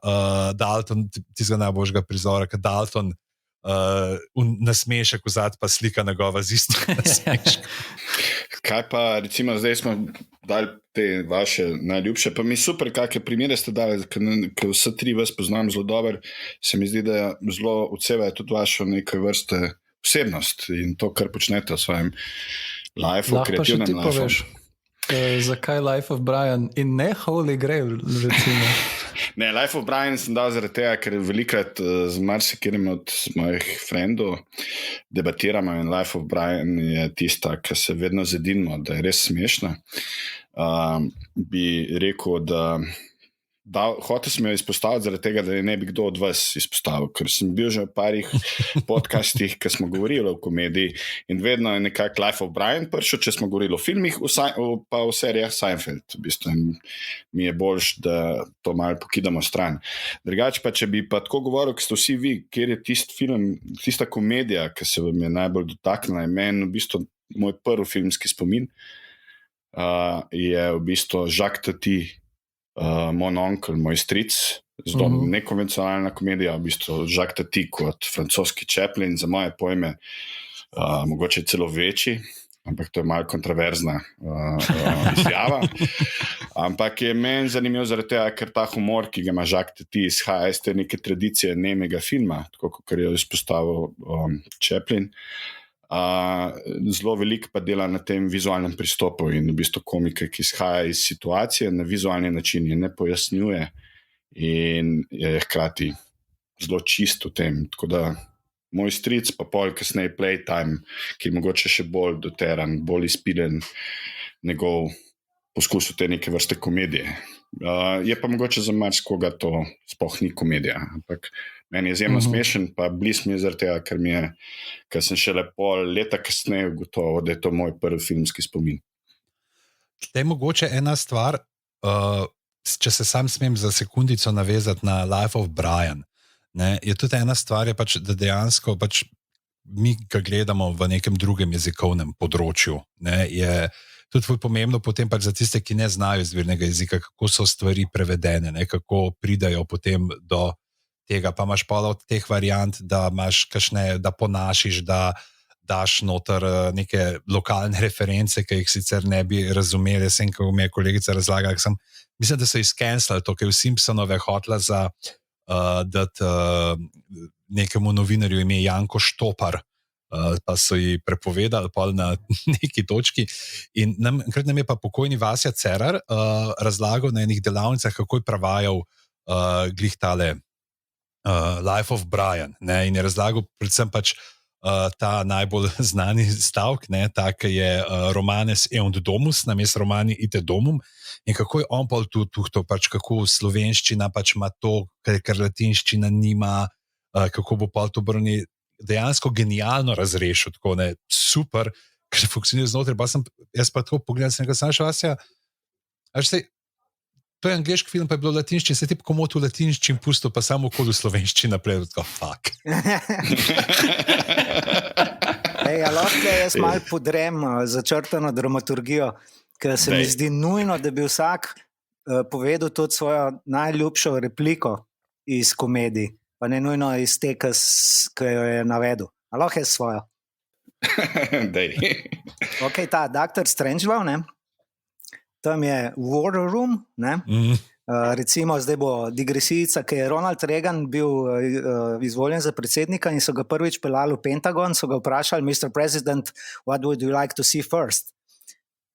Speaker 2: Dalton, tistega najboljšega prizora, ker Dalton nasmešek vzad pa slika njegova z istim nasmeškom.
Speaker 1: Kaj pa, recimo, zdaj smo dali te vaše najljubše, pa mi super, kakšne primere ste dali, ker vse 3 vas poznam zelo dobro, se mi zdi, da zelo odsevajo tudi vašo nekaj vrste osebnost in to, kar počnete v svojem lifeu, kreativnem lifeu.
Speaker 3: Zakaj Life of Brian in ne Holy Grail, recimo?
Speaker 1: Ne, Life of Brian sem dal zaradi tega, ker velikrat z marsikaterim od mojih frendov debatiramo in Life of Brian je tista, ki se vedno zedinimo, da je res smešna. Bi rekel, da hotel sem jo izpostaviti zaradi tega, da je ne bi kdo od vas izpostavil, ker sem bil že v parih podcastih, ki smo govorili o komediji in vedno je nekako Life of Brian prišel, če smo govorili o filmih, pa v serijah Seinfeld. V bistvu mi je boljš, da to malo pokidamo stran. Drugače pa, če bi pa tako govoril, ki ste vsi vi, kjer je tisti film, tista komedija, ki se vam je najbolj dotaknila, je meni v bistvu moj prvi filmski spomin, je v bistvu Jacques Tati, moj onkel, moj stric, zelo nekonvencionalna komedija, v bistvu Jacques Tati kot francoski Chaplin, za moje pojme mogoče celo večji, ampak to je malo kontroverzna izjava. Ampak je meni zanimivo zaradi tega, ker ta humor, ki ga ima Jacques Tati, izhaja iz te neke tradicije nemega filma, tako kot je izpostavil Chaplin. Zelo veliko pa dela na tem vizualnem pristopu in v bistvu komike, ki izhaja iz situacije na vizualni način in ne pojasnjuje in je hkrati zelo čist v tem. Tako da moj stric pa pol kasneje Playtime, ki je mogoče še bolj doteran, bolj izpilen njegov poskus te neke vrste komedije. Je pa mogoče za marsikoga to sploh ni komedija, ampak meni je izjemno smešen, pa bliz mi je zaradi tega, ker sem šele pol leta kasneje ugotovil, da je to moj prvi filmski spomin.
Speaker 2: Zdaj mogoče ena stvar, če se sam smem za sekundico navezati na Life of Brian, ne, je tudi ena stvar, je pač, da dejansko pač mi ga gledamo v nekem drugem jezikovnem področju, ne, je tudi pomembno potem pač za tiste, ki ne znajo izvirnega jezika, kako so stvari prevedene, ne, kako pridajo potem do tega, pa imaš pa od teh variant, da imaš kakšne, da ponašiš, da daš noter neke lokalne reference, ki jih sicer ne bi razumeli. Sem, ko mi je kolegica razlagala, mislim, da so izcancelali to, ker v Simpsonove hotla za dati nekemu novinarju ime Janko Štopar, pa so ji prepovedali pol na neki točki. In enkrat nam je pa pokojni Vasja Cerar razlagal na enih delavnicah, kako je prevajal glih tale Life of Brian, ne, in je razlagal predvsem pač ta najbolj znani stavek, ne, tak je romanes eund domus, namesto romani ite domum, in kako je on pol to pač, kako slovenščina pač ima to, ker latinščina nima, kako bo pol to brni, dejansko genialno razrešil, tako ne, super, ker funkcionira znotraj, pa jaz pa tako pogledam, sem nekaj sam še Vasja, to je angleški film, pa je bilo latinščin, se ti komot v latinščin pustil, pa samo okoli slovenščin naprej, tako fuck.
Speaker 4: Lahko jaz malo podrem začrtano dramaturgijo, ker se mi zdi nujno, da bi vsak povedal tudi svojo najljubšo repliko iz komedij, pa ne nujno iz te, ki jo je navedel. Lahko je svojo. Ok, ta Dr. Strangelove, ne? Tam je War Room, ne? Recimo zdaj bo digresijica, ki je Ronald Reagan bil izvoljen za predsednika in so ga prvič pelali v Pentagon, so ga vprašali, Mr. President, what would you like to see first?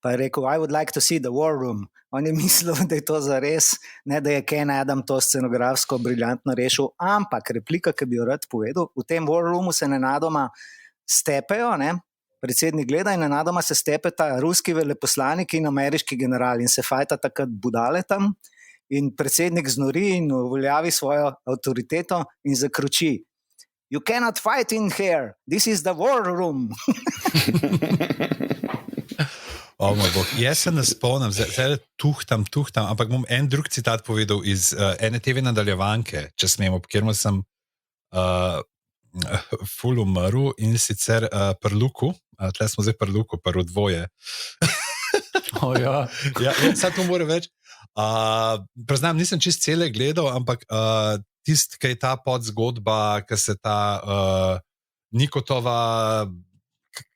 Speaker 4: Pa je rekel, I would like to see the war room. On je mislil, da je to zares, ne da je Ken Adam to scenografsko briljantno rešil, ampak replika, ki bi jo rad povedal, v tem war roomu se nenadoma stepejo, ne? Predsednik gleda in nenadoma se stepeta ruski veleposlanik in ameriški general in se fajta takrat budale tam in predsednik znori in uveljavi svojo avtoriteto in zakroči, you cannot fight in here, this is the war room.
Speaker 2: O moj bog, jaz se ne spomnim, zdaj tuhtam, ampak bom en drug citat povedal iz ene TV nadaljevanke, če smemo, kjer sem ful umrl in sicer pri Luku, tle smo zdaj pri Luku, pri dvoje.
Speaker 3: Ja.
Speaker 2: Ja, sad to moram več. Priznam, nisem čist cele gledal, ampak tist, ki je ta podzgodba, ki se ta Nikotova,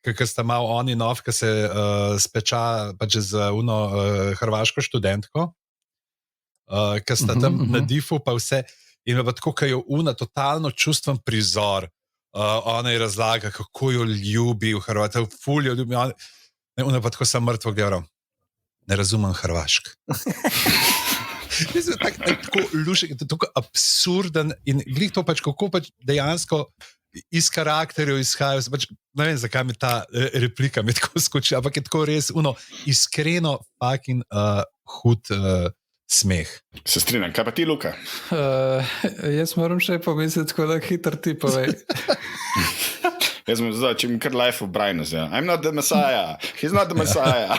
Speaker 2: ki sta malo on in off, ki se speča pač z uno hrvaško študentko, ki sta tam na difu pa vse. In pa tako, ko je una totalno čustven prizor, ona je razlaga, kako jo ljubi v Hrvatiji, ful jo ljubi, ona pa tako sem mrtvo gledal. Ne razumem hrvašk. Mislim, tako lušek, tako absurden in glih to pač, kako pač dejansko iz karakterjev izhajajo, pač, ne vem, zakaj mi ta replika mi tako skoči, ampak je tako res iskreno fucking hud smeh.
Speaker 1: Se strinjam, kaj pa ti, Luka?
Speaker 3: Jaz moram še pomisliti, tako da hitro ti povej.
Speaker 1: Jaz sem zdaj, če mi kar life of Brian zja. I'm not the Messiah, he's not the Messiah.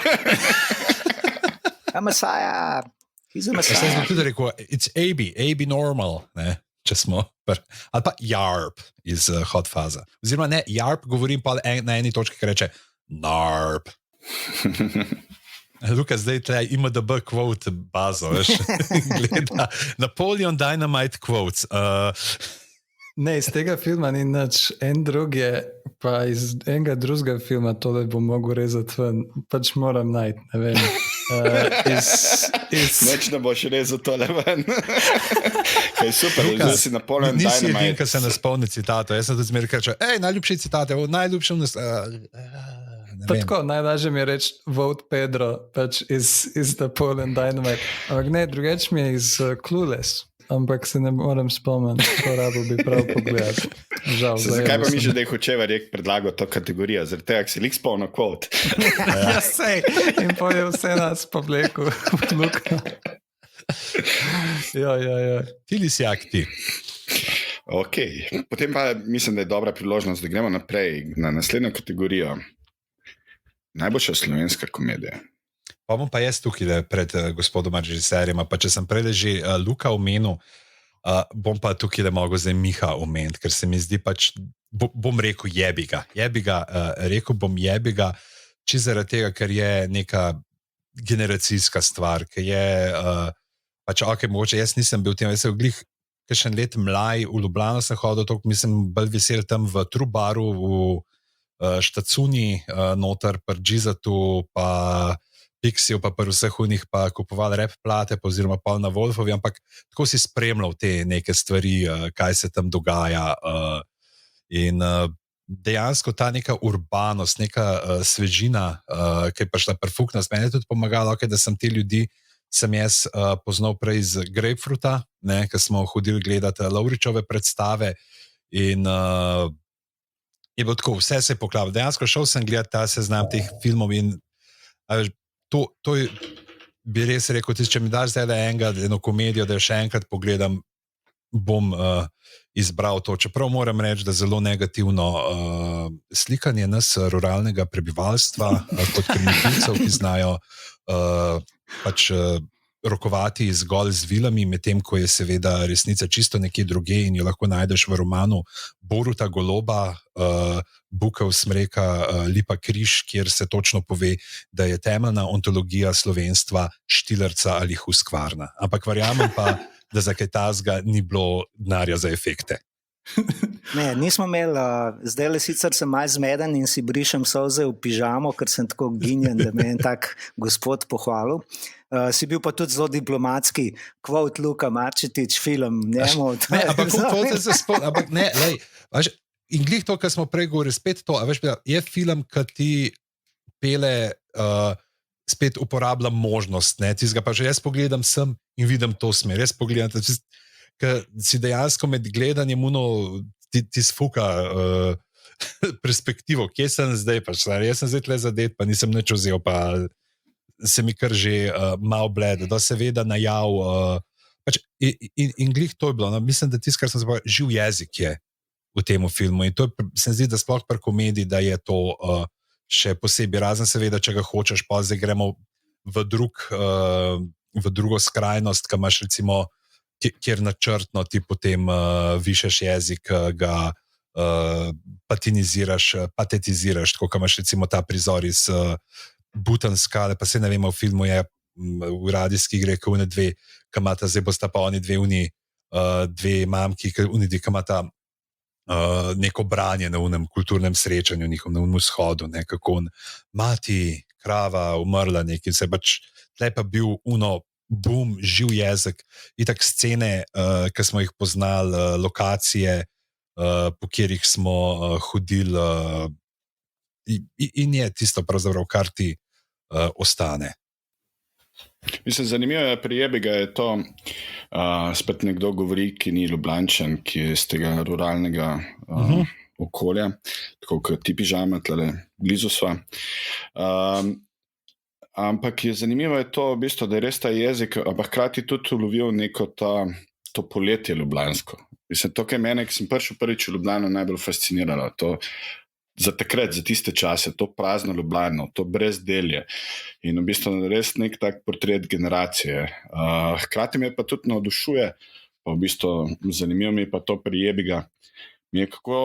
Speaker 4: A Messiah, he's a Messiah.
Speaker 2: Jaz sem tudi rekel, it's AB normal, ne? Če smo, ali pa Jarp iz Hot Faza. Oziroma ne, Jarp govorim pa na eni točki, ki reče Narp. Luka, zdaj tle ima DB quote bazo, veš, gleda Napoleon Dynamite quotes.
Speaker 3: Ne, iz tega filma ni nič, en drug je, pa iz enega drugega filma tole bom mogel rezati ven, pač moram najti, ne vem.
Speaker 1: Neč ne boš rezal tole ven. Kaj super,
Speaker 2: Luka,
Speaker 1: da si Napoleon
Speaker 2: nisi
Speaker 1: Dynamite.
Speaker 2: edin, ki se ne spomni citatov. Jaz sem tudi zmeraj rekel, najljubši citate, najljubši
Speaker 3: Pa tako, najlažje mi je reči Vote Pedro, pač iz Napoleon Dynamite. Ampak ne, drugače mi je iz Clueless, ampak se ne morem spomniti, to rabo bi prav pogledati. Žal,
Speaker 1: Zakaj pa mi že, da je Hočevar predlagal to kategorijo? Zaradi tega, ker si lik spomnil quote.
Speaker 3: Ja, sej. In poje vse nas povleku v Luka. Ja.
Speaker 2: Ti si akti.
Speaker 1: Ok, potem pa mislim, da je dobra priložnost, da gremo naprej na naslednjo kategorijo. Najboljša slovenska komedija.
Speaker 2: Pa bom pa jaz tukaj pred gospodom režiserjem, pa če sem prej že Luka omenil, bom pa tukaj mogel zdaj Miha omeniti, ker se mi zdi pač, bom rekel jebiga, rekel bom jebiga, če zaradi tega, ker je neka generacijska stvar, ker je pač ok, mogoče jaz nisem bil tem, jaz sem glih kakšen let mlaj, v Ljubljano sem hodil, toliko mislim bolj vesel tam v Trubaru, v Štacuni, noter, pri Džizatu, pa Pixiju, pa pri vseh unih, pa kupovali rap plate, pa oziroma pa na Wolfovi, ampak tako si spremljal te neke stvari, kaj se tam dogaja. In dejansko ta neka urbanost, neka svežina, ki je prišla perfektnost, meni je tudi pomagalo, da sem te ljudi, sem jaz poznal prej iz Grapefruita, ker smo hodili gledati Lovričove predstave in je bilo tako, vse se je poklapalo. Dejansko šel sem gledati ta seznam teh filmov in to je, bi res rekel, če mi daš zdaj eno komedijo, da jo še enkrat pogledam, bom izbral to. Čeprav moram reči, da zelo negativno slikanje nas ruralnega prebivalstva kot primitivcev, ki znajo pač rokovati zgolj z vilami, medtem ko je seveda resnica čisto nekje druge in jo lahko najdeš v romanu Boruta Goloba, Bukev smreka, Lipa križ, kjer se točno pove, da je temeljna ontologija slovenstva Štilerca ali Huskvarna. Ampak verjamem pa, da za kaj tazga ni bilo denarja za efekte.
Speaker 4: Ne, nismo imeli, zdaj le sicer sem malo zmeden in si brišem solze v pižamo, ker sem tako ginjen, da me je tak gospod pohvalil. Si bil pa tudi zelo diplomatski, quote Luka Marčetič, film njemu.
Speaker 2: Ne, ampak ne, lej, in glih to, kar smo prej govorili, spet to, je film, ki ti pele spet uporabljam možnost, tistega pa že jaz pogledam sem in vidim to smer. Jaz pogledam, ker si dejansko med gledanjem ti sfuka perspektivo, kje sem zdaj, pač, jaz sem zdaj tle zadet, pa nisem nič vzel, pa se mi kar že malo blede, da seveda najav. Pač, in glih to je bilo. No, mislim, da tisto, kar sem zapravil, živ jezik je v tem filmu. In to se mi zdi, da sploh pri komediji, da je to še posebej, razen seveda, če ga hočeš, pa zdaj gremo v drugo skrajnost, ki imaš recimo, kjer načrtno ti potem višeš jezik, ga patetiziraš, tako kot imaš recimo ta prizor iz Bhutan skale, pa se ne vemo, v filmu je v radijski igri, ki une dve, ki imata, zdaj bosta pa oni dve mamki, ki imata neko branje na unem kulturnem srečanju, njihovem na unem shodu, kako mati, krava, umrla nekaj, se pač tle pa bil boom, živ jezik, itak scene, ki smo jih poznali, lokacije, po katerih smo hodili, in je tisto pravzaprav, kar ti ostane.
Speaker 1: Mislim, zanimivo je, pri Jebiga je to, spet nekdo govori, ki ni Ljubljančan, ki je iz tega ruralnega okolja, tako kot ti pižama, tlele blizu sva. Ampak je zanimivo je to, v bistvu, da je res ta jezik, ampak hkrati tudi ulovil neko to poletje ljubljansko. Mislim, to, kaj mene, ki sem prišel prvič v Ljubljano, najbolj fasciniralo, to za takrat, za tiste čase, to prazno Ljubljano, to brezdelje in v bistvu res nek tak portret generacije. Hkrati me pa tudi navdušuje, pa v bistvu zanimivo mi je pa to pri Jebiga, mi je kako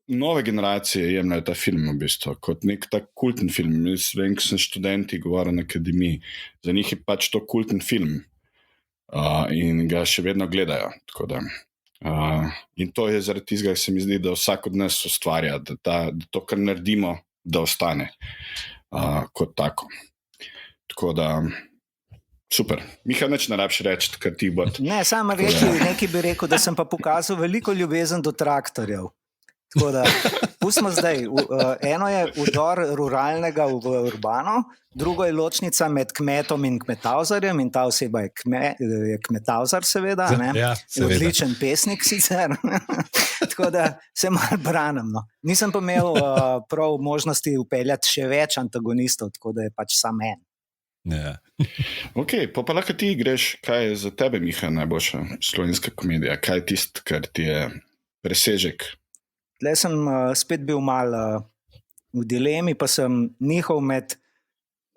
Speaker 1: nove generacije jemljajo ta film v bistvu, kot nek tak kulten film. Jaz vem, ko sem študenti govoril na akademiji, za njih je pač to kulten film in ga še vedno gledajo, tako da. In to je zaradi tistega, se mi zdi, da vsak od nas ustvarja, da to, kar naredimo, da ostane kot tako. Tako da, super. Miha, nič ne rabiš reči, kar ti bo.
Speaker 4: Ne, samo nekaj bi rekel, da sem pa pokazal veliko ljubezen do traktorjev. Tako da, pustimo zdaj. Eno je vdor ruralnega v urbano, drugo je ločnica med kmetom in kmetavzarjem in ta oseba je kmetavzar, seveda, ne?
Speaker 2: Ja, seveda.
Speaker 4: Odličen pesnik sicer. Tako da se malo branim. No. Nisem pa imel prav možnosti upeljati še več antagonistov, tako da je pač sam en.
Speaker 2: Ja.
Speaker 1: Ok, pa lahko ti greš, kaj je za tebe, Miha, najboljša slovenska komedija? Kaj je tisto, kar ti je presežek?
Speaker 4: Tle sem spet bil malo v dilemi, pa sem nihal med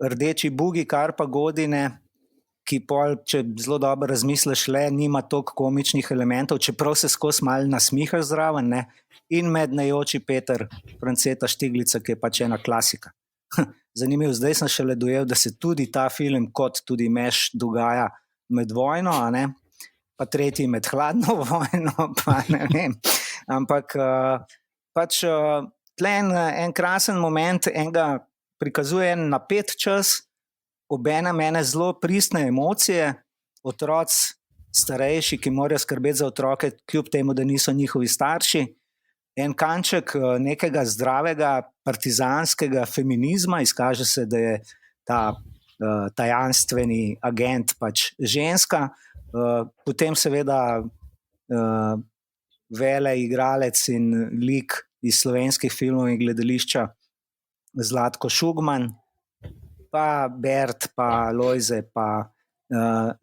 Speaker 4: Rdeči Bugi, Karpa Godine, ki pol, če zelo dobro razmisliš, nima toliko komičnih elementov, čeprav se skozi malo nasmihaš zraven, ne? In med Najoči Peter Franceta Štiglica, ki je pač ena klasika. Zanimivo, zdaj sem šele dojel, da se tudi ta film, kot tudi Meš, dogaja med vojno, a ne? Pa tretji med hladno vojno, pa ne vem. Ampak pač tle en krasen moment, enega prikazuje en napet čas, obenem ene zelo pristne emocije, otroci starejši, ki morajo skrbeti za otroke, kljub temu, da niso njihovi starši, en kanček nekega zdravega partizanskega feminizma, izkaže se, da je ta tajanstveni agent pač ženska, potem seveda vele igralec in lik iz slovenskih filmov in gledališča Zlatko Šugman, pa Bert, pa Lojze, pa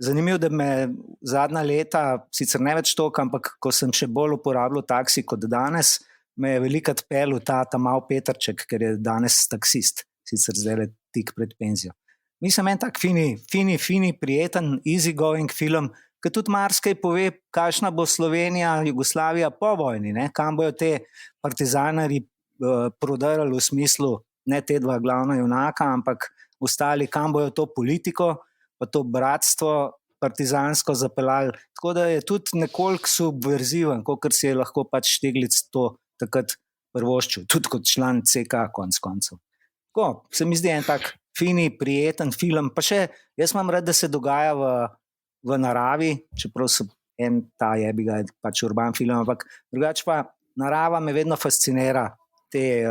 Speaker 4: zanimivo, da me zadnja leta, sicer ne več toliko, ampak ko sem še bolj uporabljal taksi kot danes, me je velikrat pelil ta mal Petrček, ker je danes taksist, sicer zdaj tik pred penzijo. Mislim, en tak fini, prijeten, easy going film, ki tudi marsikaj pove, kakšna bo Slovenija, Jugoslavija po vojni, ne? Kam bojo te partizanari prodirali v smislu, ne te dva glavna junaka, ampak ostali, kam bojo to politiko, pa to bratstvo partizansko zapeljali. Tako da je tudi nekoliko subverziven, kot si je lahko pač Štiglic to takrat prvoščil, tudi kot član CK konc koncev. Tako, se mi zdi en tak fini, prijeten film, pa še, jaz imam rad, da se dogaja v naravi, čeprav so ta Jebiga pač urban film, ampak drugače pa narava me vedno fascinira, te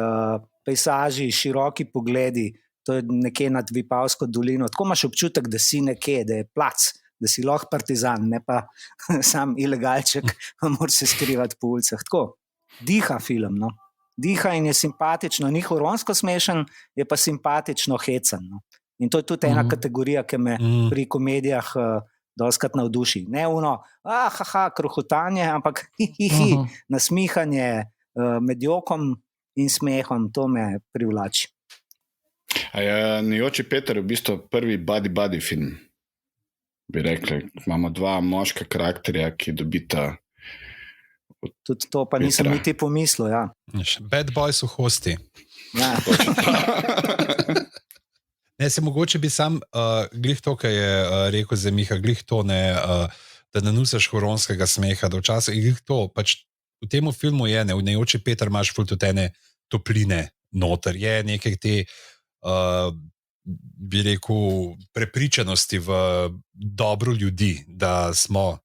Speaker 4: pejsaži, široki pogledi, to je nekje nad Vipavsko dolino, tako imaš občutek, da si nekje, da je plac, da si lahko partizan, ne pa sam ilegalček, moraš se skrivati po ulicah. Tako, diha film, no. Diha in je simpatično, ni huronsko smešen, je pa simpatično hecen. No. In to je tudi ena kategorija, ki me pri komedijah dostikrat navduši. Ne ono, krohotanje, ampak nasmihanje med jokom in smehom, to me privlači.
Speaker 1: A je Nijoči Peter v bistvu prvi buddy film? Bi rekli, imamo dva moška karakterja, ki dobita.
Speaker 4: Tudi to pa nisem niti pomislil. Ja.
Speaker 2: Bad boys v hosti.
Speaker 4: Ja.
Speaker 2: Ne, se mogoče bi sam glih to, kar je rekel za Miha, glih to, ne, da ne nusaš huronskega smeha, da včasih glih to, pač v tem filmu je, ne, v Nijoči Peter imaš ful tudi ene topline noter, je nekaj te bi rekel, prepričanosti v dobro ljudi, da smo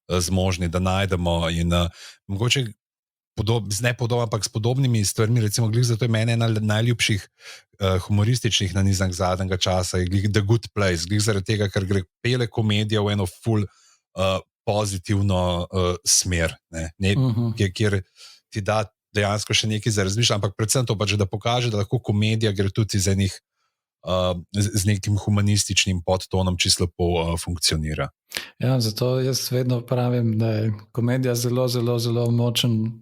Speaker 2: zmožni, da najdemo in mogoče ampak s podobnimi stvarmi, recimo glih zato je mene ena najljubših humorističnih nanizank zadnjega časa je glih The Good Place, glih zaradi tega, ker gre pele komedija v eno ful pozitivno smer, kjer ti da dejansko še nekaj za razmišljati, ampak predvsem to pač, da pokaže, da lahko komedija gre tudi iz enih z nekim humanističnim podtonom čisto lepo funkcionira.
Speaker 3: Ja, zato jaz vedno pravim, da je komedija zelo, zelo, zelo močen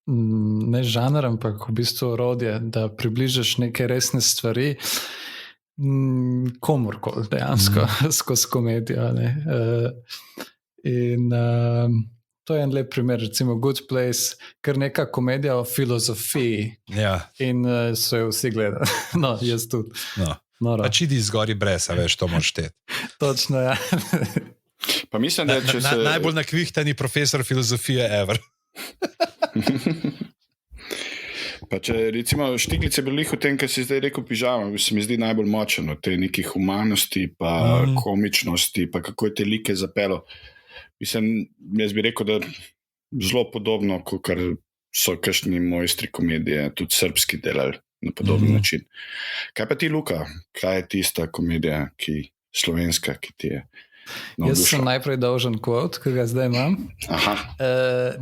Speaker 3: ne žanr, ampak v bistvu orodje, da približaš neke resne stvari komorkoli dejansko skozi komedijo. In to je en lep primer, recimo Good Place, ker neka komedija o filozofiji in so jo vsi gledali. No, jaz tudi.
Speaker 2: Pa čidi zgori brez, a veš, to moraš šteti.
Speaker 3: Točno, ja.
Speaker 1: Pa mislim, da če se...
Speaker 2: Najbolj nakvihtani profesor filozofije ever.
Speaker 1: Pa če recimo Štiglic je bil v tem, kar si zdaj rekel pižama, se mi zdi najbolj močen, te neki humanosti, pa komičnosti, pa kako je te like zapelo. Mislim, jaz bi rekel, da zelo podobno, kot so kakšni mojstri komedije, tudi srbski delali na podoben način. Kaj pa ti, Luka? Kaj je tista komedija, slovenska, ki ti je navdušila?
Speaker 3: Jaz sem najprej dolžen kvot, ki ga zdaj imam.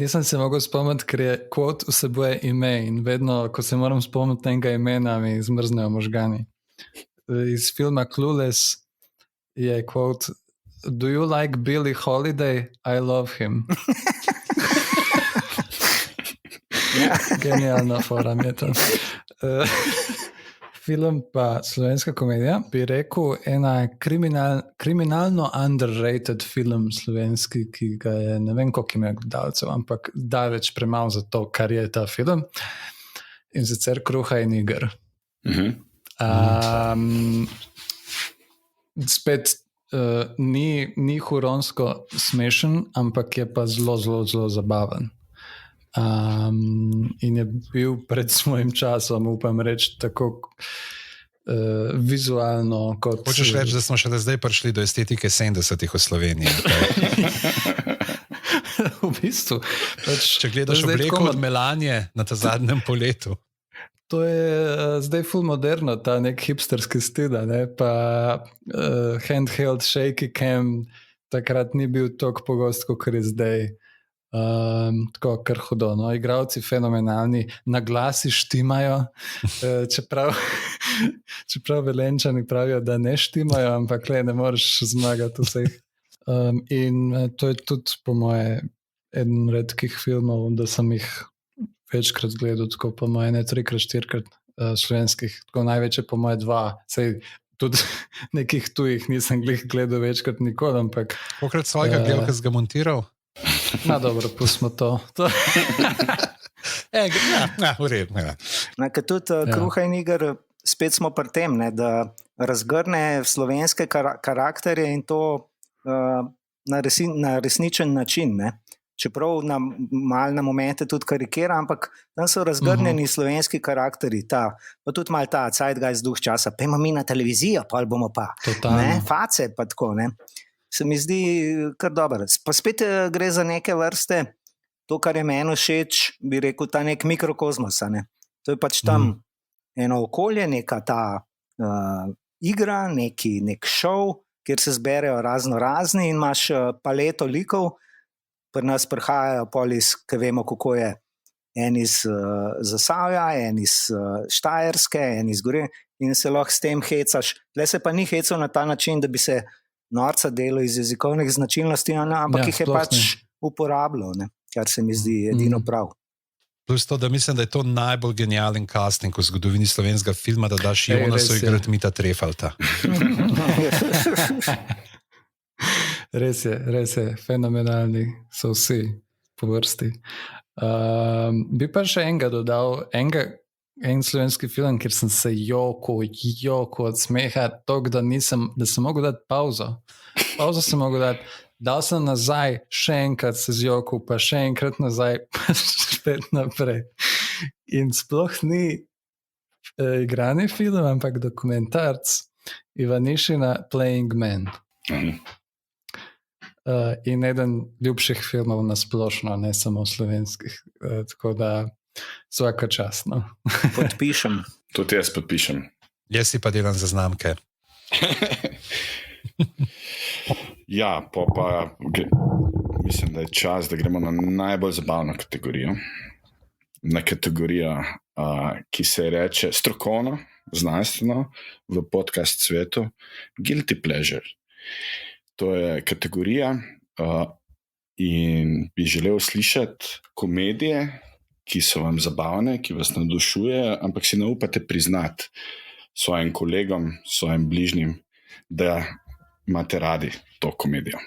Speaker 3: Nisem se mogel spomniti, ker je kvot vsebuje ime in vedno, ko se moram spomniti tega imena, mi zmrznejo možgani. Iz filma Clueless je kvot: Do you like Billie Holiday? I love him. Genialna fora mi je to. Film pa slovenska komedija, bi rekel, ena kriminalno underrated film slovenski, ki ga je, ne vem koliko ima gledalcev, ampak daleč premalo za to, kar je ta film. In sicer Kruha in iger. Spet ni huronsko smešen, ampak je pa zelo, zelo, zelo zabaven. In je bil pred svojim časom, upam reči, tako vizualno kot...
Speaker 2: Hočeš reči, da smo še zdaj prišli do estetike 70-ih v Sloveniji?
Speaker 3: V bistvu.
Speaker 2: Če gledaš obleko od Melanje na ta zadnjem poletu.
Speaker 3: To je zdaj ful moderno, ta nek hipsterski stil, ne? Pa handheld shaky cam takrat ni bil toliko pogost, kot je zdaj. Tako kar hudo, no, igralci fenomenalni, na glasi štimajo, čeprav Velenčani pravijo, da ne štimajo, ampak ne moreš zmagati vseh. In to je tudi po moje eden redkih filmov, da sem jih večkrat gledal, tako po moje ne 3-4 slovenskih, tako največje po moje 2, sej tudi nekih tujih nisem gledal večkrat nikoli, ampak...
Speaker 2: Kolikrat svojega gledal, ki si ga montiral?
Speaker 3: No, dobro, pustimo to.
Speaker 2: V redu.
Speaker 4: Ker tudi Kruha in iger, spet smo pri tem, ne, da razgrne slovenske karakterje in to na resničen način. Ne. Čeprav malo na momente tudi karikira, ampak tam so razgrnjeni slovenski karakteri, pa tudi malo ta zeitgeist duh časa, pa imamo mi na televizijo, pa bomo pa ne, face, pa tako, ne. Se mi zdi kar dobro. Pa spet gre za neke vrste, to, kar je meni všeč, bi rekel, ta nek mikrokozmos. Ne? To je pač tam eno okolje, neka ta igra, nek šov, kjer se zberejo razni in imaš paleto likov, pri nas prihajajo polis, ki vemo, kako je, en iz Zasavja, en iz Štajerske, en iz Gore in se lahko s tem hecaš. Tle se pa ni hecal na ta način, da bi se norca delal iz jezikovnih značilnosti, ampak jih je pač uporabljal, ne, kar se mi zdi edino prav.
Speaker 2: Plus to, da mislim, da je to najbolj genijalen casting v zgodovini slovenskega filma, da daš Jonasu igrati Mita Trefalta.
Speaker 3: Res je, fenomenalni so vsi po vrsti. Bi pa še enega dodal, en slovenski film, kjer sem se jokal od smeha, da sem mogel dati pauzo. Pauzo sem mogel dati, dal sem nazaj, še enkrat se zjokal, pa še enkrat nazaj, pa spet naprej. In sploh ni igrani film, ampak dokumentarc Ivanišina Playing Man. In eden ljubših filmov na splošno, ne samo slovenskih. Tako da vsaka čast. No.
Speaker 4: Podpišem.
Speaker 1: Tudi jaz podpišem.
Speaker 2: Jaz si pa delam zaznamke.
Speaker 1: Ja, pa mislim, da je čas, da gremo na najbolj zabavno kategorijo. Na kategorijo, ki se reče strokovno, znanstveno v podcast svetu Guilty Pleasure. To je kategorija in bi želel slišati komedije, ki so vam zabavne, ki vas navdušujejo, ampak si ne upate priznati svojim kolegom, svojim bližnjim, da imate radi to komedijo.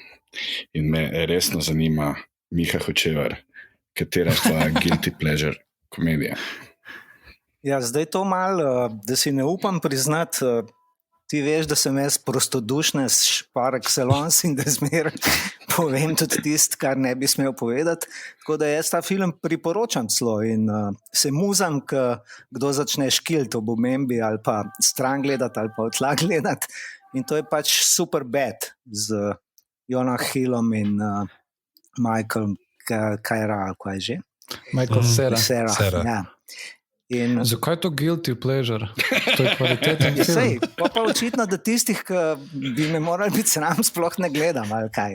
Speaker 1: In me resno zanima, Miha Hočevar, katera je tvoja Guilty Pleasure komedija?
Speaker 4: Ja, zdaj to malo, da si ne upam priznati, ti veš, da sem jaz prostodušnes par excellence in da zmeraj povem tudi tisto, kar ne bi smel povedati. Tako da jaz ta film priporočam celo in se muzam, kdo začne škilt ob omembi ali pa stran gledati ali pa odtla gledati. In to je pač Superbad z Jonah Hillom in Michael Cera, kaj je že?
Speaker 3: Michael
Speaker 4: Cera. Ja. In
Speaker 3: zakaj je to guilty pleasure? To je kvaliteten film.
Speaker 4: Sej, pa očitno, da tistih, ki bi me morali biti sram, sploh ne gledam, ali kaj.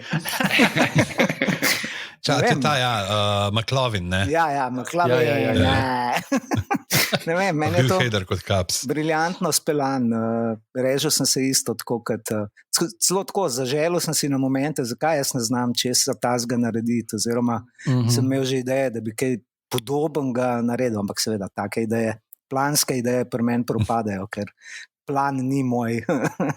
Speaker 2: To je ta, McLovin, ne?
Speaker 4: Ja, McLovin. Ja. Ne vem, meni je to
Speaker 2: kot Caps.
Speaker 4: Briljantno speljan. Režil sem se isto tako, celo tako, zaželil sem si na momente, zakaj jaz ne znam česa tazga narediti, oziroma sem imel že ideje, da bi kaj podoben ga naredil, ampak seveda take ideje, planske ideje pri meni propadajo, ker plan ni moj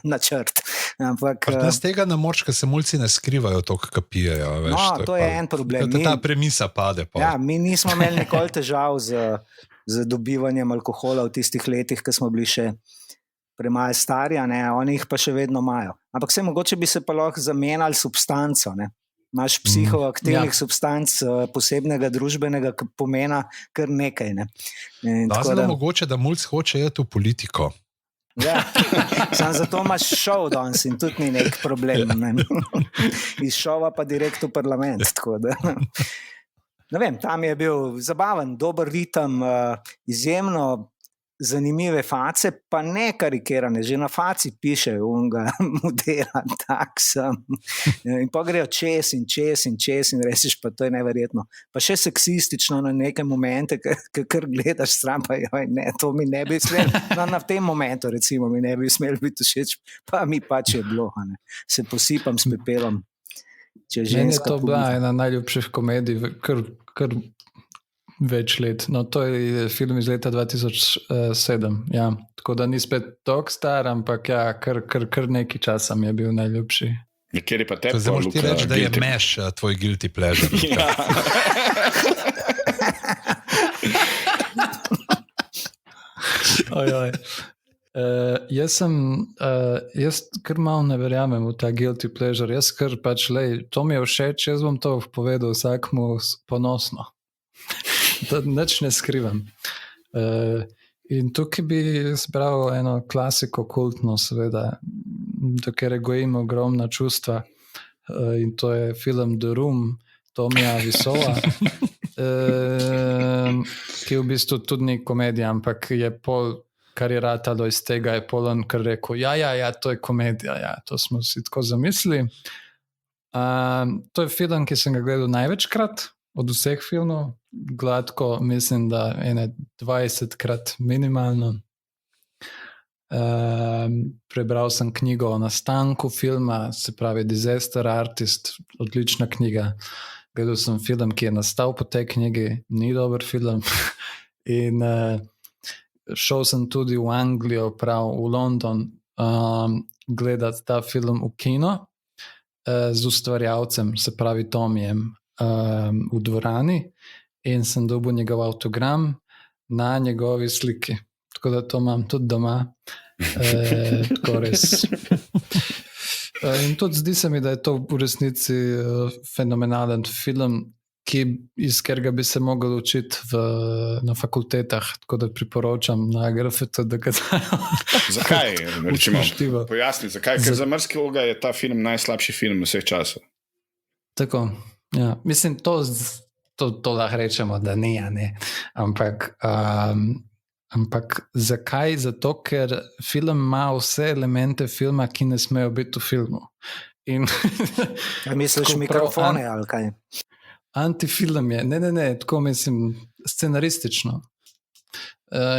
Speaker 4: načrt. Ampak
Speaker 2: z tega ne moreš, ker se mulci ne skrivajo toliko, ki pijejo. Veš,
Speaker 4: no, to je en problem.
Speaker 2: Ta premisa pade.
Speaker 4: Ja, mi nismo imeli nikoli težav z dobivanjem alkohola v tistih letih, ko smo bili še premalo stari, ne, oni jih pa še vedno imajo. Ampak mogoče bi se pa lahko zamenjali substanco, ne. Imaš psihoaktivnih substanc posebnega družbenega pomena kar nekaj. Ne?
Speaker 2: Zelo mogoče, da mulc hoče iti v politiko.
Speaker 4: Ja, samo zato imaš šov danes in tudi ni nek problem. Ne? Iz šova pa direkt v parlament. Tako da. Ne vem, tam je bil zabaven, dober ritem, izjemno zanimive face, pa ne karikirane, že na faci piše unga modela, tak sem. In pa grejo čez in resiš, pa to je neverjetno. Pa še seksistično na neke momente, kar gledaš stran, pa joj, ne, to mi ne bi smel, no, na tem momentu recimo mi ne bi smel biti všeč, pa mi pač je bilo, ne. Se posipam s pepelom.
Speaker 3: Meni je to bila ena najljubših komedij, kar več let. No, to je film iz leta 2007. Ja. Tako da ni spet toliko star, ampak ja, kar nekaj časa mi je bil najljubši.
Speaker 1: Kjer je pa te?
Speaker 2: Zdaj moraš ti reči, da je Meš tvoj guilty pleasure.
Speaker 1: Ja.
Speaker 3: Jaz kar malo ne verjamem v ta guilty pleasure. Jaz kar pač, to mi je všeč, jaz bom to povedal vsakmu ponosno. To nič ne skrivam. In tukaj bi zbral eno klasiko kultno, seveda, do kjer gojim ogromna čustva. In to je film The Room, Tomija Wiseaua, ki v bistvu tudi ni komedija, ampak je pol kar je ratalo iz tega, je Polan kar rekel, ja, to je komedija, ja, to smo si tako zamislili. To je film, ki sem ga gledal največkrat od vseh filmov, gladko mislim, da 20krat minimalno. Prebral sem knjigo o nastanku filma, se pravi Disaster Artist, odlična knjiga. Gledal sem film, ki je nastal po tej knjigi, ni dober film. In šel sem tudi v Anglijo, prav v London, gledati ta film v kino z ustvarjalcem, se pravi Tomijem, v dvorani, in sem dobil njegov avtogram na njegovi sliki. Tako da to imam tudi doma. Tako res. In tudi zdi se mi, da je to v resnici fenomenalen film, iz katerega bi se mogel učiti na fakultetah, tako da priporočam na GRFT, da ga dajo.
Speaker 1: Zakaj? Pojasni, zakaj? Ker za marsikoga je ta film najslabši film vseh časov.
Speaker 3: Tako, ja. Mislim, to lahko rečemo, da ne. Ampak zakaj? Zato, ker film ima vse elemente filma, ki ne smejo biti v filmu.
Speaker 4: Misliš mikrofone ali kaj?
Speaker 3: Antifilm je, ne, tako mislim, scenaristično.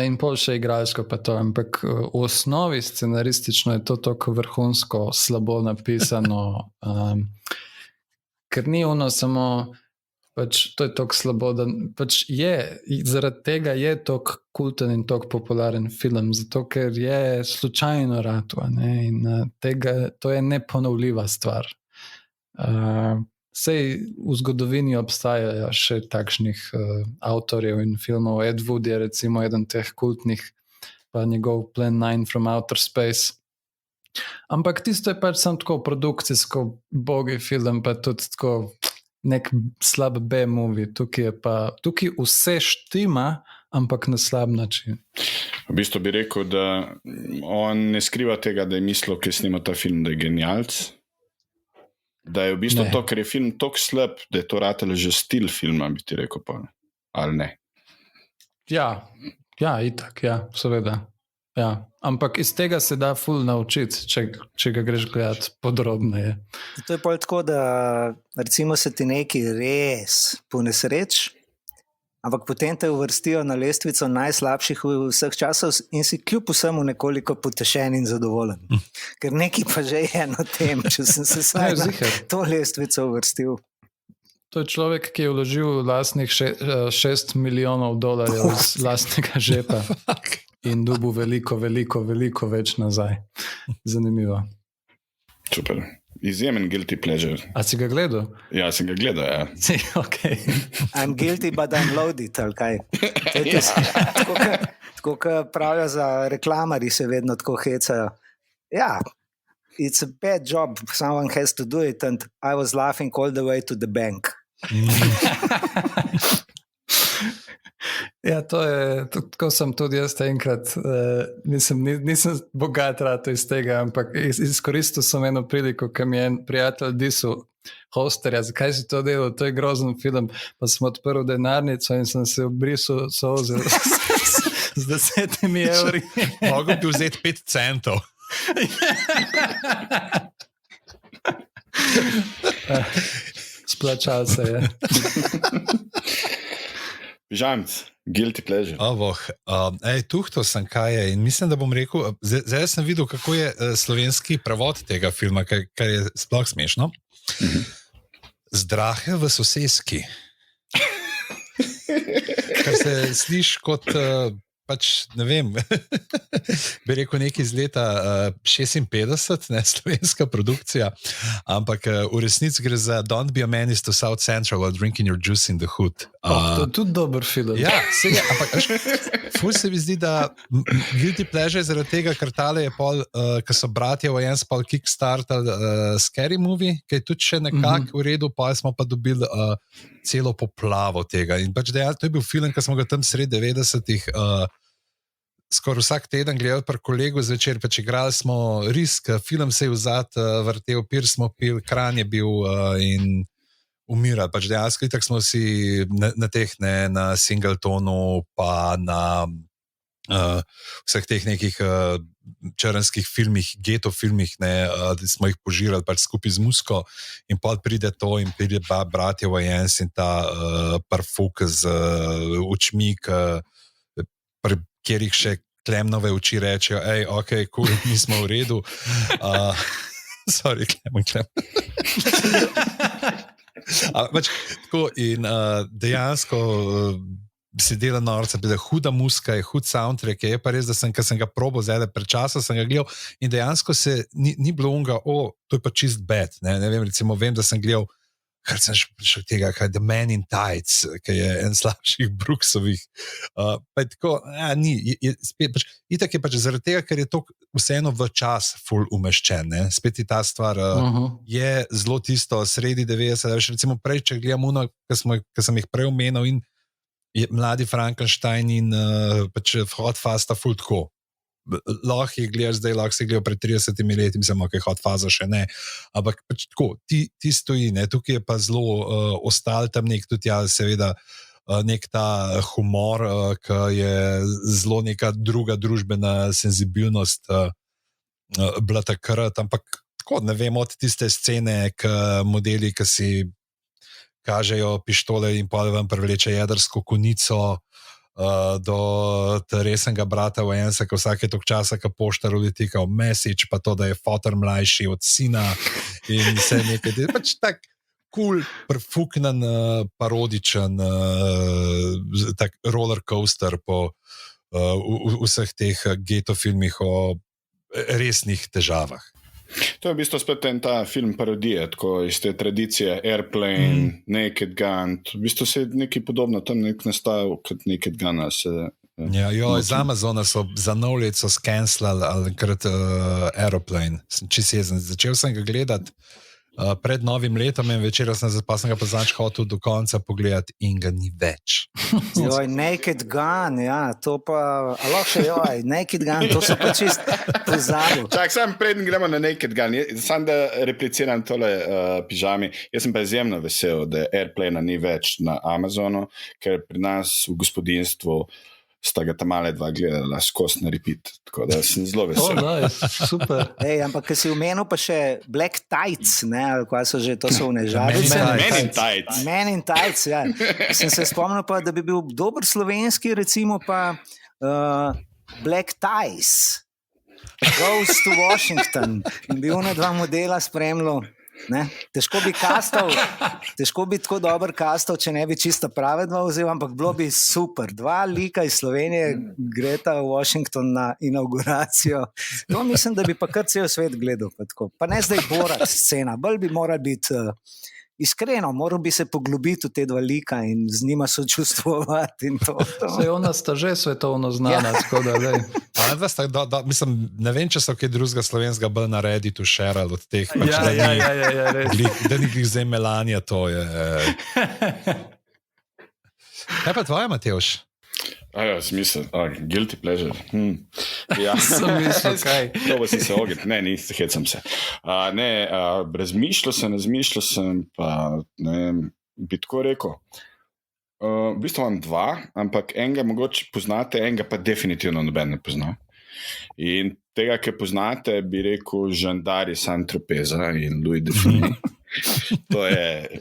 Speaker 3: In pol še igralsko pa to, ampak v osnovi scenaristično je to tako vrhunsko slabo napisano, ker ni ono samo, pač to je tako slabo, da pač je, zaradi tega je tako kulten in tako popularen film, zato ker je slučajno rato, in to je neponovljiva stvar. Sej v zgodovini obstajajo še takšnih avtorjev in filmov. Ed Wood je recimo eden teh kultnih, pa njegov Plan 9 from Outer Space. Ampak tisto je pač samo tako produkcijsko bogi film, pa tudi tako nek slab B-movie. Tukaj vse štima, ampak na slab način.
Speaker 1: V bistvu bi rekel, da on ne skriva tega, da je mislil, ki snima ta film, da je genialc. Da je v bistvu to, ker je film toliko slab, da je to ratalo že stil filma, bi ti rekel pa, ali ne?
Speaker 3: Ja, itak, ja, seveda. Ja. Ampak iz tega se da ful naučiti, če ga greš gledati podrobneje.
Speaker 4: To je pol tako, da recimo se ti neki res ponesreč, ampak potem te uvrstijo na lestvico najslabših vseh časov in si kljub vsemu nekoliko potešen in zadovoljen. Ker neki pa že je na tem, če sem se saj na to lestvico uvrstil.
Speaker 3: To je človek, ki je vložil lastnih $6 milijonov iz lastnega žepa in dobil veliko več nazaj. Zanimivo.
Speaker 1: Super. Izjemen guilty pleasure.
Speaker 3: A si ga gledal?
Speaker 1: Ja, sem ga gledal, ja.
Speaker 3: Okay.
Speaker 4: I'm guilty, but I'm loaded, ali kaj? Tako, kot pravijo za reklamari, se vedno tako hecajo. Ja, it's a bad job, someone has to do it, and I was laughing all the way to the bank.
Speaker 3: Ja, to je, tako sem tudi jaz enkrat, nisem bogat rato iz tega, ampak izkoristil sem eno priliko, ko mi je en prijatelj disal hosterja, zakaj si to delal, to je grozen film, pa sem odprl denarnico in sem se obrisal solze z 10 evri.
Speaker 2: Mogel bi vzeti 5 centov.
Speaker 3: Splačal se je.
Speaker 1: Pižamc, guilty pleasure.
Speaker 2: Tuhto sem kaj je in mislim, da bom rekel, zdaj sem videl, kako je slovenski prevod tega filma, kar je sploh smešno. Zdrahe v soseski. Kar se sliši kot, pač ne vem, bi rekel nekaj iz leta 56, ne, slovenska produkcija, ampak v resnici gre za Don't be a menace to South Central while drinking your juice in the hood.
Speaker 3: To je tudi dober film.
Speaker 2: Ja, ampak ful se mi zdi, da guilty pleasure je zaradi tega, ker tale je pol, ko so bratje Wayans pol kickstartali Scary Movie, ki je tudi še nekako v redu, pa smo pa dobili celo poplavo tega. In pač dejansko, to je bil film, ki smo ga tam sred 90-ih skoraj vsak teden gledali pri kolegu zvečer, pač igrali smo Risk, film se je vzad vrtel, pir smo pil, Kranj je bil in umirali. Pač dejansko itak smo si na teh, ne, na Singletonu, pa na vseh teh nekih črnskih filmih, geto filmih, da smo jih požirali pač skupaj z musko in pa pride to in pride bratje Wayans in ta parfuk z očmi, kjer jih še Klemnove oči rečejo, ok, cool, mi smo v redu. Sorry, Klem. Tako, in dejansko si dela norca, da je huda muska, je hud soundtrack, je pa res, da sem ga probal zdaj, pred časom sem ga gledal in dejansko se ni bilo unga, to je pa čist bad, ne vem, recimo vem, da sem gledal, kar sem še prišel tega, kaj The Man in Tights, ki je en slabših Brooksovih, pa je tako, ni, spet pač, itak je pač zaradi tega, ker je to vseeno v čas ful umeščen, ne, spet je ta stvar, je zelo tisto sredi 90, recimo prej, če gledam uno, ki sem jih prej omenil in je Mladi Frankenstein in pač Hot Fasta ful tako. Lahko jih gledaš zdaj, lahko si gledal pred 30 leti, mislim, ok, Hot Faza še ne, ampak pač tako, ti stoji, ne, tukaj je pa zelo ostal tam nek tudi, seveda, nek ta humor, ki je zelo neka druga družbena senzibilnost bila takrat, ampak tako, ne vem, od tiste scene, modeli, ki si kažejo pištole in pa vam privleče jedrsko konico do resnega brata Wayansa, ki vsake tok časa, ki poštar uleti kao message, pa to, da je fotor mlajši od sina in vse nekaj. Pač tak cool, prefuknen, parodičen tak roller coaster po vseh teh geto filmih o resnih težavah.
Speaker 1: To je v bistvu spet ta film parodije, tako iz te tradicije Airplane, Naked Gun, v bistvu se je nekaj podobno tam nastajal kot Naked Gun.
Speaker 2: Iz Amazona so za nov let so scancelali Airplane. Čisto jezen. Začel sem ga gledati pred novim letom in večera sem ga pa zanč hotel do konca pogledati in ga ni več.
Speaker 4: Naked Gun, to pa, Naked Gun, to so pa čist pozabil.
Speaker 1: Čak, sam preden gremo na Naked Gun, sam da repliciram tole pižami, jaz sem pa izjemno vesel, da Airplane ni več na Amazonu, ker pri nas v gospodinstvu sta ga tam male dva gledala skozi na repeat, tako da sem zelo vesel.
Speaker 3: Nice, super.
Speaker 4: Ampak, ker si omenil pa še Black Tights, ne, ali kaj so že, to so v Nežavice. Men in Tights, ja. Sem se spomnil pa, da bi bil dober slovenski, recimo pa Black Ties, Goes to Washington, in bi one dva modela spremljal. Ne? Težko bi tako dober kastal, če ne bi čisto prave dva vzel, ampak bilo bi super. Dva lika iz Slovenije greta v Washington na inauguracijo. To mislim, da bi pa kar cel svet gledal. Pa ne zdaj Borat scena, bolj bi moral biti iskreno, moral bi se poglobiti v te dva lika in z njima sočustvovati in to.
Speaker 3: Saj ona sta že svetovno znana, tako da lej.
Speaker 2: Mislim, ne vem, če so kaj drugega slovenskega bolj na Redditu šerali od teh. Da ni glih zdaj Melania, to je. Kaj pa tvoja, Matevž?
Speaker 1: Smisel, guilty pleasure.
Speaker 3: Sem mislil, kaj?
Speaker 1: To pa si se ogit, hecam se. Razmišljal sem, pa ne vem, bi tako rekel. V bistvu imam dva, ampak enega mogoče poznate, enega pa definitivno noben ne pozna. In tega, ki poznate, bi rekel Žandari Saint-Tropeza in Louis de Funès. To je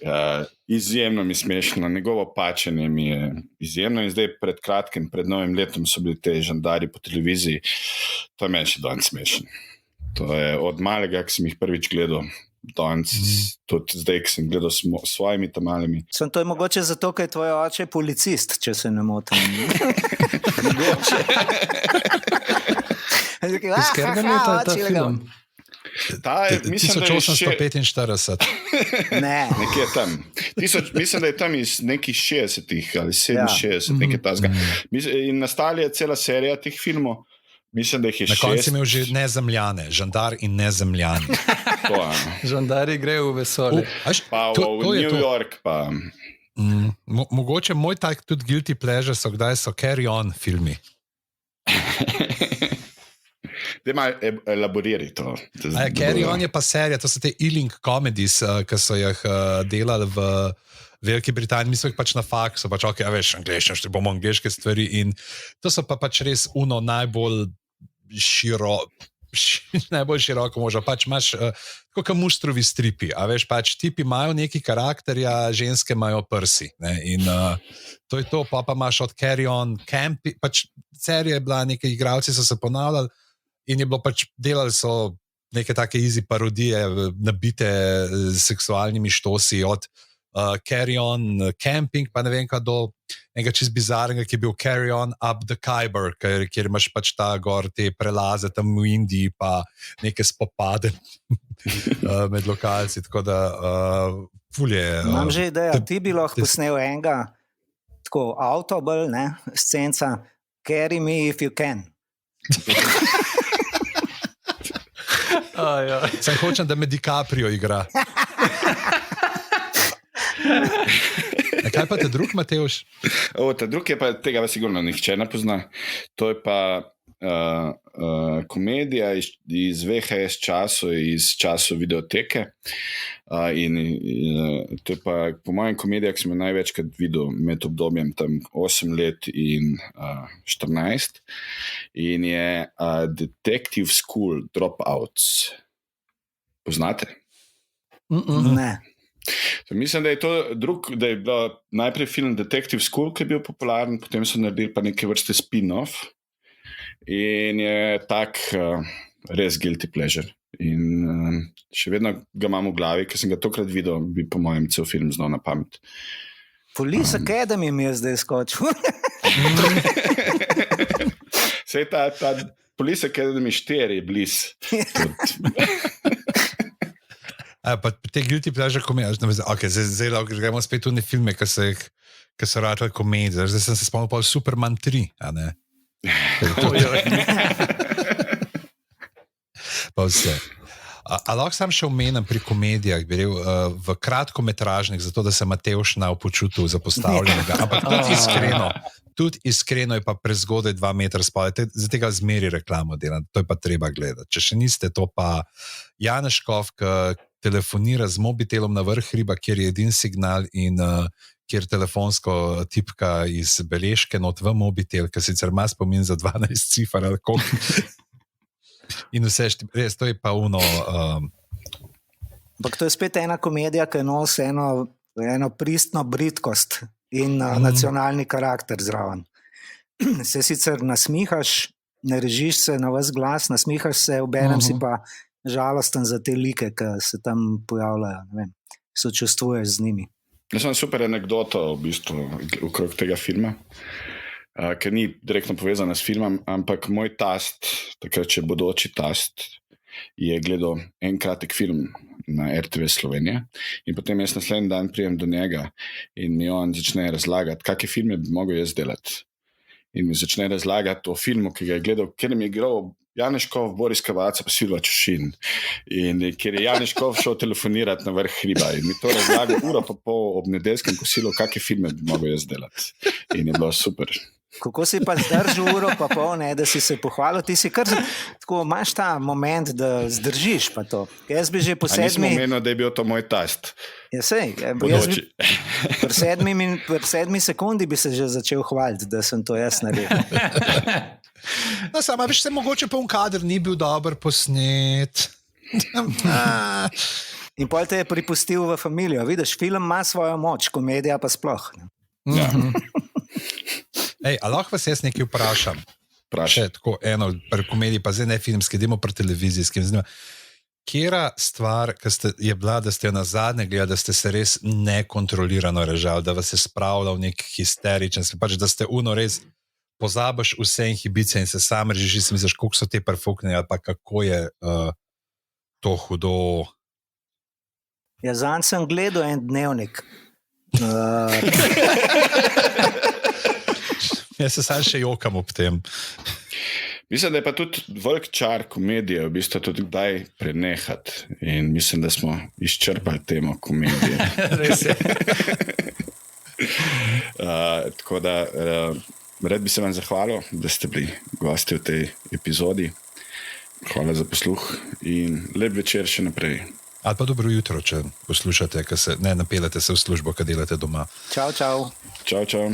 Speaker 1: izjemno mi smešno, njegovo pačenje mi je izjemno in zdaj pred kratkim, pred novim letom so bili te žandari po televiziji, to je meni še danes smešno. To je od malega, ki sem jih prvič gledal, danes, tudi zdaj, ki sem gledal s svojimi tamalimi.
Speaker 4: To je mogoče zato, ker je tvoj oče policist, če se ne motim.
Speaker 1: Mogoče.
Speaker 3: Iz katerega leta je ta film?
Speaker 1: Mislim,
Speaker 2: 1845.
Speaker 4: Ne.
Speaker 1: Nekje tam. Mislim, da je tam iz nekih 60-ih ali 67, nekaj tazga. In nastala je cela serija teh filmov. Mislim, da jih je 6.
Speaker 2: Na koncu imel že Nezemljane, Žandar in Nezemljani.
Speaker 3: Žandari grejo v vesolje.
Speaker 1: Pa v New York pa.
Speaker 2: Mogoče moj tak tudi guilty pleasure so kdaj so Carry On filmi.
Speaker 1: Daj malo elaboriraj to.
Speaker 2: Carry On je pa serija, to so te E-Link comedies, ki so jih delali v Veliki Britaniji, mi smo jih pač na faksu, pač ok, veš, angleščina, šte bomo angleške stvari in to so pač res najbolj široko možno, pač imaš tako kot muštrovi stripi, a veš, pač tipi imajo neki karakterja, ženske imajo prsi, ne, in to je to, pa imaš od Carry On Camping, pač serija je bila, nekaj igralci so se ponavljali in je bilo pač, delali so neke take easy parodije, nabite seksualnimi štosi od Carry On Camping, pa ne vem kaj do enega čist bizarnega, ki je bil Carry On Up the Khyber, kjer imaš pač ta gor te prelaze tam v Indiji, pa neke spopade med lokalci, tako da ful je...
Speaker 4: Imam že idejo, ti bi lahko posnel enega tako Autobel, ne, scenca Carry Me If You Can.
Speaker 2: Sem hočem, da me DiCaprio igra. Kaj pa te drug, Matevž?
Speaker 1: Ta drug je pa, tega pa sigurno nihče ne pozna. To je pa komedija iz VHS časov, iz časov videoteke. In to je pa po mojem komedija, ki sem jo največkrat videl med obdobjem tam 8 let in 14. In je Detective School Dropouts. Poznate?
Speaker 4: Ne.
Speaker 1: Mislim, da je to da je bil najprej film Detective School, ki je bil popularen, potem so naredili pa neke vrste spin-off in je tak res guilty pleasure. In še vedno ga imam v glavi, ker sem ga tokrat videl, bi po mojem cel film znal na pamet.
Speaker 4: Police Academy mi je zdaj skočil.
Speaker 1: Sej ta Police Academy 4 je bliz.
Speaker 2: Pa te guilty pleasure komedije, okay, zdaj gremo spet v ne filme, ki so ratali komedije. Zdaj sem se spomnil pa Superman 3, a ne? Pa vse. A lahko sam še omenim pri komedijah, bi rekel, v kratkometražnih, zato da se Matevž ne počutil zapostavljenega, ampak tudi iskreno je pa prezgodaj 2 metra spodaj, za tega zmeri reklamo delam, to je pa treba gledati. Če še niste, to pa Janez Škof, ki telefonira z mobitelom na vrh hriba, kjer je edin signal in kjer telefonsko tipka iz beležke not v mobitel, ki sicer ima spomin za 12 cifar ali koliko. In vse, res, to je pa uno...
Speaker 4: Ampak to je spet ena komedija, ki nosi eno pristno bridkost in nacionalni karakter zraven. Se sicer nasmihaš, ne režiš se na vas glas, nasmihaš se, obenem si pa žalosten za te like, ki se tam pojavljajo, ne vem, sočustvuješ z njimi.
Speaker 1: Jaz sem super anekdoto v bistvu okrog tega filma, ker ni direktno povezana s filmom, ampak moj tast, takrat še bodoči tast, je gledal en kratek film na RTV Slovenija in potem jaz naslednji dan prijem do njega in mi on začne razlagati, kakšne filme bi mogel jaz delati. In mi začne razlagati o filmu, ki ga je gledal, kjer mi je igral Janez Škof, Boris Kavaca pa Silva Čušin. In kjer je Janez Škof šel telefonirati na vrh hriba in mi to razlaga uro pa pol ob nedeljskem kosilu, kakšne filme bi mogel jaz delati. In je bilo super.
Speaker 4: Kako si pa zdržal uro pa pol, ne, da si se pohvalil, ti si kar tako, imaš ta moment, da zdržiš pa to. Jaz bi že po 7...
Speaker 1: A nismo omenil, da je bil to moj tast.
Speaker 4: Ja, sej, pri 7 sekundi bi se že začel hvaliti, da sem to jaz naredil.
Speaker 2: No, sama veš, se mogoče pa kader ni bil dober posnet.
Speaker 4: In pol te je pripustil v familijo. Vidiš, film ima svojo moč, komedija pa sploh.
Speaker 1: Ja.
Speaker 2: Ej, a lahko vas jaz nekaj vprašam? Še tako eno, pri komediji, pa zdaj ne filmski, idemo pri televizijskim. Kjera stvar, je bila, da ste jo na zadnje gledali, da ste se res nekontrolirano režali, da vas je spravljal nek histeričen, pač, da ste res pozabiš vse inhibicije in se sam režiš, misliš, koliko so te perfukne, ali pa kako je to hudo.
Speaker 4: Ja, zanj sem gledal en dnevnik.
Speaker 2: Jaz se sam še jokam ob tem.
Speaker 1: Mislim, da je pa tudi velik čar komedije v bistvu tudi kdaj prenehati. In mislim, da smo izčrpali temo komedije.
Speaker 2: Res je.
Speaker 1: Tako da rad bi se vam zahvalil, da ste bili gosti v tej epizodi. Hvala za posluh in lep večer še naprej.
Speaker 2: Ali pa dobro jutro, če poslušate, ne napeljete se v službo, kad delate doma.
Speaker 4: Čau, čau.
Speaker 1: Čau, čau.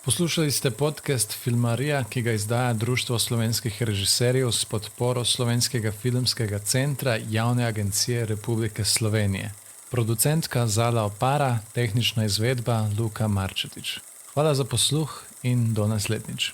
Speaker 3: Poslušali ste podcast Filmarija, ki ga izdaja Društvo slovenskih režiserjev s podporo Slovenskega filmskega centra Javne agencije Republike Slovenije. Producentka Zala Opara, tehnična izvedba Luka Marčetič. Hvala za posluh in do naslednjič.